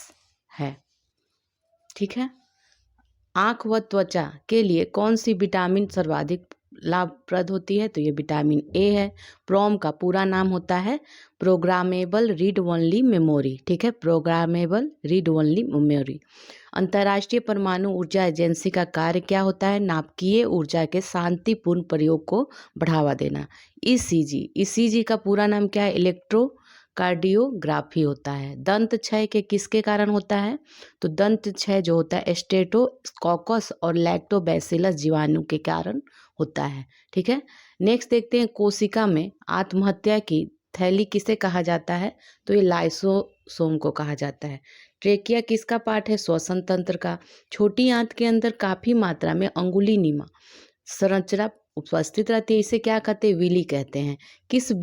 है। ठीक है। आँख व त्वचा के लिए कौन सी विटामिन सर्वाधिक लाभप्रद होती है? तो ये विटामिन A है। प्रोम का पूरा नाम होता है प्रोग्रामेबल रीड ओनली मेमोरी। ठीक है, प्रोग्रामेबल रीड ओनली मेमोरी। अंतर्राष्ट्रीय परमाणु ऊर्जा एजेंसी का कार्य क्या होता है? नाभिकीय ऊर्जा के शांतिपूर्ण प्रयोग को बढ़ावा देना। ECG का पूरा नाम क्या है? इलेक्ट्रोकार्डियोग्राफी होता है। दंत क्षय के किसके कारण होता है? तो दंत क्षय जो होता है स्टेटोकॉकस और लैक्टोबैसिलस जीवाणु के कारण होता है। ठीक है। नेक्स्ट देखते हैं, कोशिका में आत्महत्या की थैली किसे कहा जाता है? तो ये लाइसोसोम को कहा जाता है। ट्रेकिया किसका पार्ट है? श्वसन तंत्र का। छोटी आंत के अंदर काफी मात्रा में अंगुलीनुमा संरचना उपस्थित रहती है, इसे क्या कहते हैं? विली कहते हैं। किसी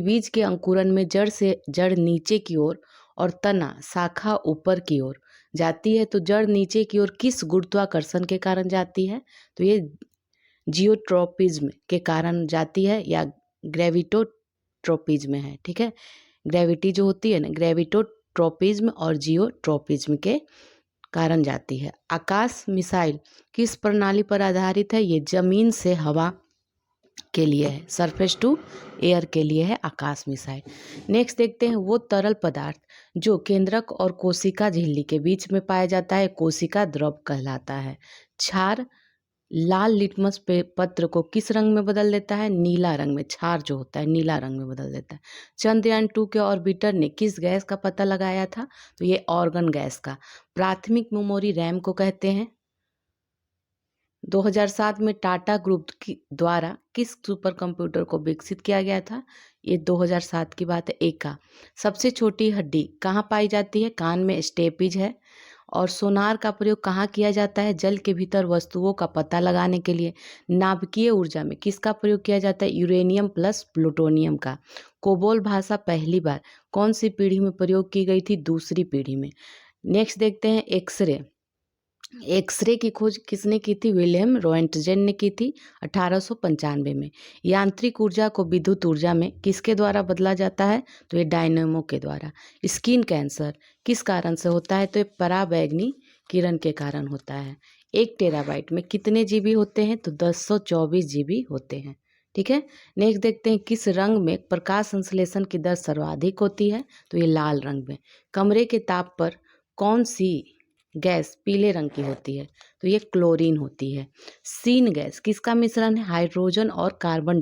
बीज के अंकुरन में जड़ से जड़ नीचे की ओर और तना शाखा ऊपर की ओर जाती है तो जड़ नीचे की ओर किस गुरुत्वाकर्षण के कारण जाती है? तो ये जियोट्रॉपिज्म के कारण जाती है या ग्रेविटोट्रॉपिज्म है। ठीक है, ग्रेविटी जो होती है ना, ग्रेविटोट्रॉपिज्म और जियोट्रॉपिज्म के कारण जाती है। आकाश मिसाइल किस प्रणाली पर आधारित है? ये जमीन से हवा के लिए है, सरफेस टू एयर के लिए है आकाश मिसाइल। नेक्स्ट देखते हैं, वो तरल पदार्थ जो केंद्रक और कोशिका झिल्ली के बीच में पाया जाता है कोशिका द्रव कहलाता है। क्षार लाल लिटमस पत्र को किस रंग में बदल देता है? नीला रंग में। क्षार जो होता है नीला रंग में बदल देता है। चंद्रयान-2 के ऑर्बिटर ने किस गैस का पता लगाया था? तो ये ऑर्गन गैस का। प्राथमिक मेमोरी रैम को कहते हैं। 2007 में टाटा ग्रुप द्वारा किस सुपर कंप्यूटर को विकसित किया गया था? ये 2007 की बात है। एका। सबसे छोटी हड्डी कहाँ पाई जाती है? कान में स्टेपिज है। और सोनार का प्रयोग कहाँ किया जाता है? जल के भीतर वस्तुओं का पता लगाने के लिए। नाभिकीय ऊर्जा में किसका प्रयोग किया जाता है? यूरेनियम प्लस प्लूटोनियम का। कोबोल भाषा पहली बार कौन सी पीढ़ी में प्रयोग की गई थी? दूसरी पीढ़ी में। नेक्स्ट देखते हैं, एक्सरे। एक्सरे की खोज किसने की थी? विलियम रोएंटजेन ने की थी 1895 में। यांत्रिक ऊर्जा को विद्युत ऊर्जा में किसके द्वारा बदला जाता है? तो ये डायनेमो के द्वारा। स्किन कैंसर किस कारण से होता है? तो ये पराबैंगनी किरण के कारण होता है। 1 टेराबाइट में कितने जीबी होते हैं? तो 1024 जीबी होते हैं। ठीक है, नेक्स्ट देखते हैं, किस रंग में प्रकाश संश्लेषण की दर सर्वाधिक होती है? तो ये लाल रंग में। कमरे के ताप पर कौन सी गैस पीले रंग की होती है? तो ये क्लोरीन होती है। सीन गैस किसका मिश्रण है? हाइड्रोजन और कार्बन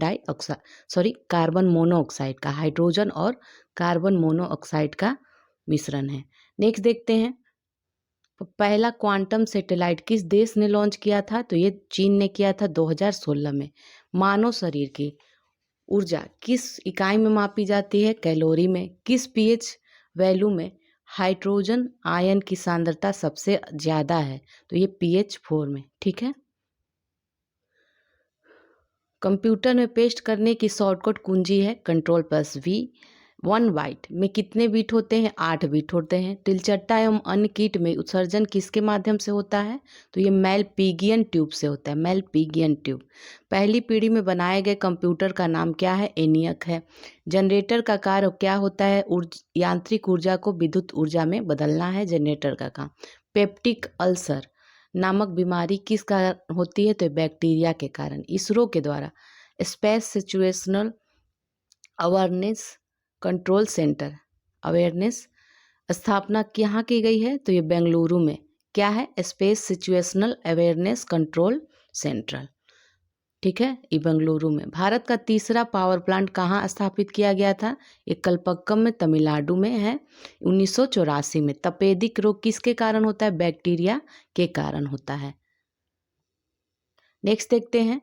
मोनोऑक्साइड का। हाइड्रोजन और कार्बन मोनोऑक्साइड का मिश्रण है। नेक्स्ट देखते हैं, पहला क्वांटम सैटेलाइट किस देश ने लॉन्च किया था? तो ये चीन ने किया था 2016 में। मानव शरीर की ऊर्जा किस इकाई में मापी जाती है? कैलोरी में। किस पीएच वैल्यू में हाइड्रोजन आयन की सांद्रता सबसे ज्यादा है? तो ये pH 4 में। ठीक है, कंप्यूटर में पेस्ट करने की शॉर्टकट कुंजी है Ctrl+V। 1 बाइट में कितने बीट होते हैं? 8 बीट होते हैं। तिलचट्टा एवं अन्य कीट में उत्सर्जन किसके माध्यम से होता है? तो ये मेलपिगियन ट्यूब से होता है। Malpighian tube. पहली पीढ़ी में बनाए गए कंप्यूटर का नाम क्या है? ENIAC है। जनरेटर का कार्य क्या होता है? यांत्रिक ऊर्जा को विद्युत ऊर्जा में बदलना है जनरेटर का काम। पेप्टिक अल्सर नामक बीमारी किस कारण होती है? तो बैक्टीरिया के कारण। इसरो के द्वारा space situational awareness control centre awareness स्थापना कहाँ की गई है? तो ये बेंगलुरु में। क्या है? Space situational awareness control centre. ठीक है, ये बेंगलुरु में। भारत का तीसरा पावर प्लांट कहाँ स्थापित किया गया था? ये कलपक्कम में, तमिलनाडु में है 1984 में। तपेदिक रोग किसके कारण होता है? बैक्टीरिया के कारण होता है। नेक्स्ट देखते हैं,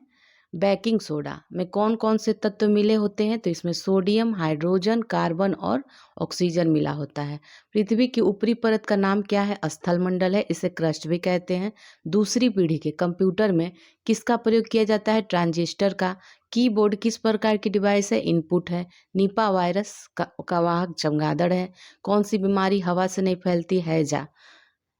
बेकिंग सोडा में कौन कौन से तत्व मिले होते हैं? तो इसमें सोडियम, हाइड्रोजन, कार्बन और ऑक्सीजन मिला होता है। पृथ्वी की ऊपरी परत का नाम क्या है? स्थल मंडल है, इसे क्रस्ट भी कहते हैं। दूसरी पीढ़ी के कंप्यूटर में किसका प्रयोग किया जाता है? ट्रांजिस्टर का। कीबोर्ड किस प्रकार की डिवाइस है? इनपुट है। निपा वायरस का वाहक चमगादड़ है। कौन सी बीमारी हवा से नहीं फैलती? हैजा।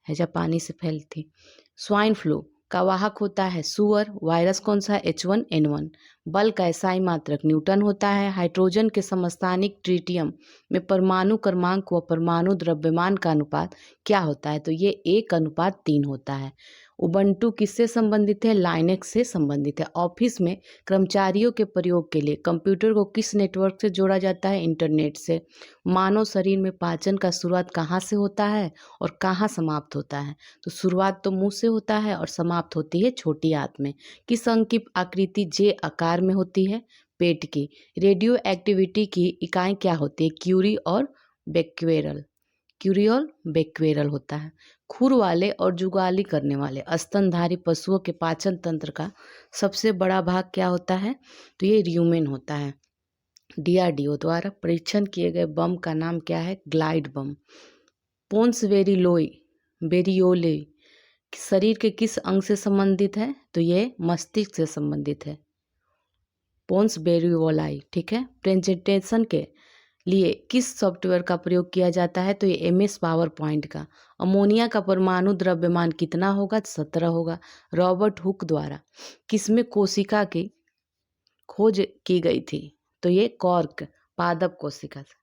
हैजा पानी से फैलती। स्वाइन फ्लू का वाहक होता है सुअर। वायरस कौन सा है? H1N1। बल का एसआई मात्रक न्यूटन होता है। हाइड्रोजन के समस्थानिक ट्रिटियम में परमाणु क्रमांक व परमाणु द्रव्यमान का अनुपात क्या होता है? तो ये 1:3 होता है। उबंटू किससे संबंधित है? लाइनेक्स से संबंधित है। ऑफिस में कर्मचारियों के प्रयोग के लिए कंप्यूटर को किस नेटवर्क से जोड़ा जाता है? इंटरनेट से। मानव शरीर में पाचन का शुरुआत कहाँ से होता है और कहाँ समाप्त होता है? तो शुरुआत तो मुंह से होता है और समाप्त होती है छोटी आंत में। किस अंग की आकृति जे आकार में होती है? पेट की। रेडियो एक्टिविटी की इकाई क्या होती है? क्यूरी और बेक्वेरल। क्यूरी और बेक्वेरल होता है। खुर वाले और जुगाली करने वाले स्तनधारी पशुओं के पाचन तंत्र का सबसे बड़ा भाग क्या होता है? तो ये र्यूमेन होता है। डीआरडीओ द्वारा परीक्षण किए गए बम का नाम क्या है? Glide bomb. पोन्स वेरियोले शरीर के किस अंग से संबंधित है? तो ये मस्तिष्क से संबंधित है। पोन्स वेरियोलाई। ठीक है, प्रेजेंटेशन के लिए किस सॉफ्टवेयर का प्रयोग किया जाता है? तो ये MS पावर पॉइंट का। अमोनिया का परमाणु द्रव्यमान कितना होगा? 17 होगा। रॉबर्ट हुक द्वारा किसमें कोशिका की खोज की गई थी? तो ये कॉर्क पादप कोशिका से।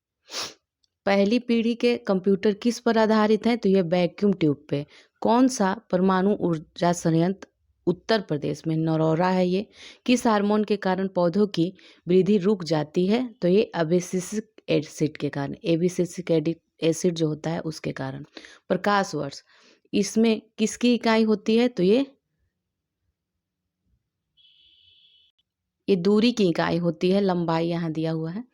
पहली पीढ़ी के कंप्यूटर किस पर आधारित हैं? तो ये वैक्यूम ट्यूब पे। कौन सा परमाणु ऊर्जा संयंत्र उत्तर प्रदेश में? नरौरा है ये। किस हार्मोन के कारण पौधों की वृद्धि रुक जाती है? तो ये एब्सिसिक एसिड के कारण, एबिसिसिक एसिड जो होता है उसके कारण। प्रकाश वर्ष इसमें किसकी इकाई होती है? तो ये दूरी की इकाई होती है, लंबाई यहाँ दिया हुआ है।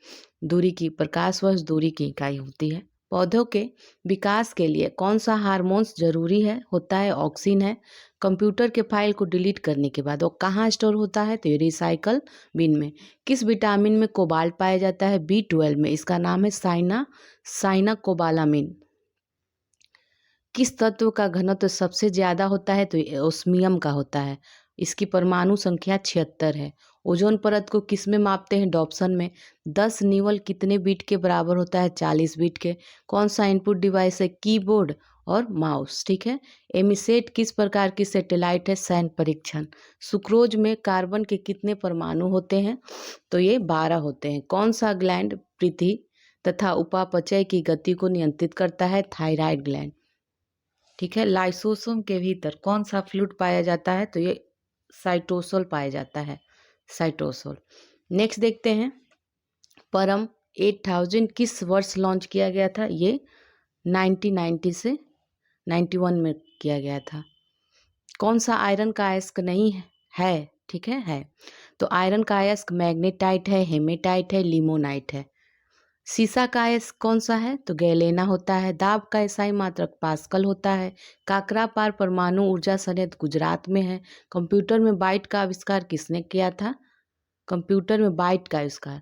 दूरी की, प्रकाश वर्ष दूरी की इकाई होती है। पौधों के विकास के लिए कौन सा हार्मोन्स जरूरी है? होता है ऑक्सिन है। कंप्यूटर के फाइल को डिलीट करने के बाद वो कहाँ स्टोर होता है? तो ये रिसाइकल बिन में। किस विटामिन में कोबाल्ट पाया जाता है? B12 में। इसका नाम है साइना कोबालामिन। किस तत्व का घनत्व सबसे ज्यादा होता है? तो ये ओस्मियम का होता है। इसकी परमाणु संख्या 76 है। ओजोन परत को किस में मापते हैं? डॉप्सन में। 10 न्यूल कितने बीट के बराबर होता है? 40 बीट के। कौन सा इनपुट डिवाइस है? कीबोर्ड और माउस। ठीक है। एमिसेट किस प्रकार की सैटेलाइट है? सैन्य परीक्षण। सुक्रोज में कार्बन के कितने परमाणु होते हैं? तो ये 12 होते हैं। कौन सा ग्लैंड पृथ्वी तथा उपापचय की गति को नियंत्रित करता है? Thyroid gland. ठीक है। लाइसोसोम के भीतर कौन सा फ्लूइड पाया जाता है? तो ये साइटोसोल पाया जाता है, साइटोसोल। नेक्स्ट देखते हैं, परम 8000 किस वर्ष लॉन्च किया गया था? ये 1990 से 91 में किया गया था। कौन सा आयरन का अयस्क नहीं है? ठीक है। तो आयरन का अयस्क मैग्नेटाइट है, हेमेटाइट है, लिमोनाइट है। सीसा का अयस्क कौन सा है? तो गैलेना होता है। दाब का एसआई मात्रक पास्कल होता है। काकरापार परमाणु ऊर्जा संयंत्र गुजरात में है। कंप्यूटर में बाइट का आविष्कार किसने किया था? कंप्यूटर में बाइट का आविष्कार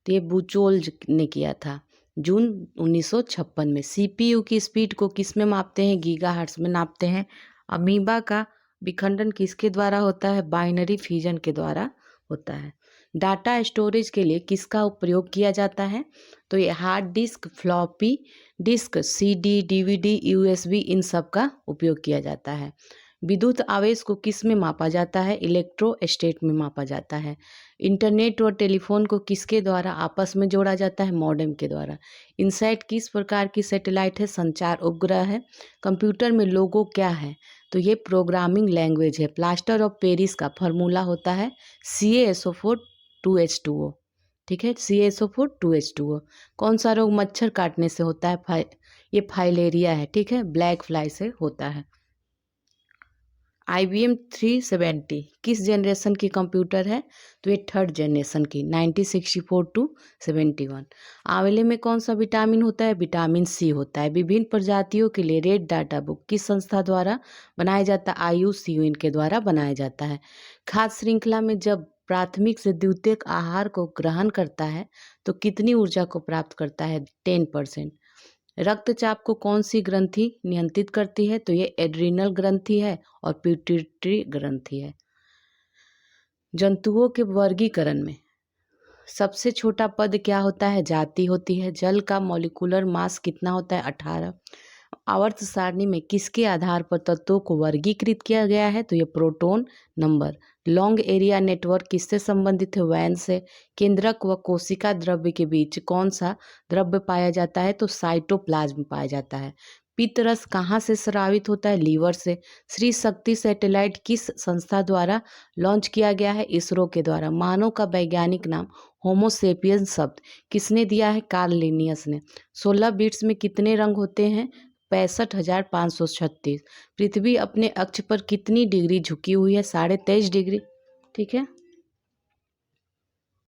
तो ये बुचोल ने किया था, जून 1956 में। सीपीयू की स्पीड को किस में मापते हैं? गीगाहर्ट्ज में नापते हैं। अमीबा का विखंडन किसके द्वारा होता है? बाइनरी फिजन के द्वारा होता है। डाटा स्टोरेज के लिए किसका प्रयोग किया जाता है? तो ये hard disk, floppy disk, CD, DVD, USB इन सब का उपयोग किया जाता है। विद्युत आवेश को किस में मापा जाता है? इलेक्ट्रोस्टैट में मापा जाता है। इंटरनेट और टेलीफोन को किसके द्वारा आपस में जोड़ा जाता है? मॉडेम के द्वारा। इनसैट किस प्रकार की सैटेलाइट है? संचार उपग्रह है। कंप्यूटर में लोगो क्या है? तो ये प्रोग्रामिंग लैंग्वेज है। प्लास्टर ऑफ पेरिस का फॉर्मूला होता है CaSO4 2H2O। ठीक है, CaSO4 2H2O। कौन सा रोग मच्छर काटने से होता है? ये फाइलेरिया है। ठीक है, ब्लैक फ्लाई से होता है। IBM 370 किस जनरेशन की कंप्यूटर है? तो ये 3rd जनरेशन की, 1964 to 71। आंवले में कौन सा विटामिन होता है? विटामिन C होता है। विभिन्न प्रजातियों के लिए रेड डाटा बुक किस संस्था द्वारा बनाया जाता है? IUCN के द्वारा बनाया जाता है। खाद्य श्रृंखला में जब प्राथमिक से द्वितीयक आहार को ग्रहण करता है तो कितनी ऊर्जा को प्राप्त करता है? 10%। रक्तचाप को कौन सी ग्रंथि नियंत्रित करती है? तो ये एड्रिनल ग्रंथि है और पिट्यूटरी ग्रंथि है। जंतुओं के वर्गीकरण में सबसे छोटा पद क्या होता है? जाति होती है। जल का मॉलिक्यूलर मास कितना होता है? 18। आवर्त सारणी में किसके आधार पर तत्वों को वर्गीकृत किया गया है? तो ये proton number. Long area network किससे संबंधित है? वैन से। केंद्रक व कोशिका द्रव्य के बीच कौन सा द्रव्य पाया जाता है? तो साइटोप्लाज्म पाया जाता है। पित्तरस कहाँ से स्रावित होता है? लीवर से। श्री शक्ति सैटेलाइट किस संस्था द्वारा लॉन्च किया गया है? इसरो के द्वारा। मानव का वैज्ञानिक नाम होमोसेपियंस शब्द किसने दिया है? कार्ल लिनियस ने। 16 बिट्स में कितने रंग होते हैं? 65,536। पृथ्वी अपने अक्ष पर कितनी डिग्री झुकी हुई है? 23.5 डिग्री। ठीक है।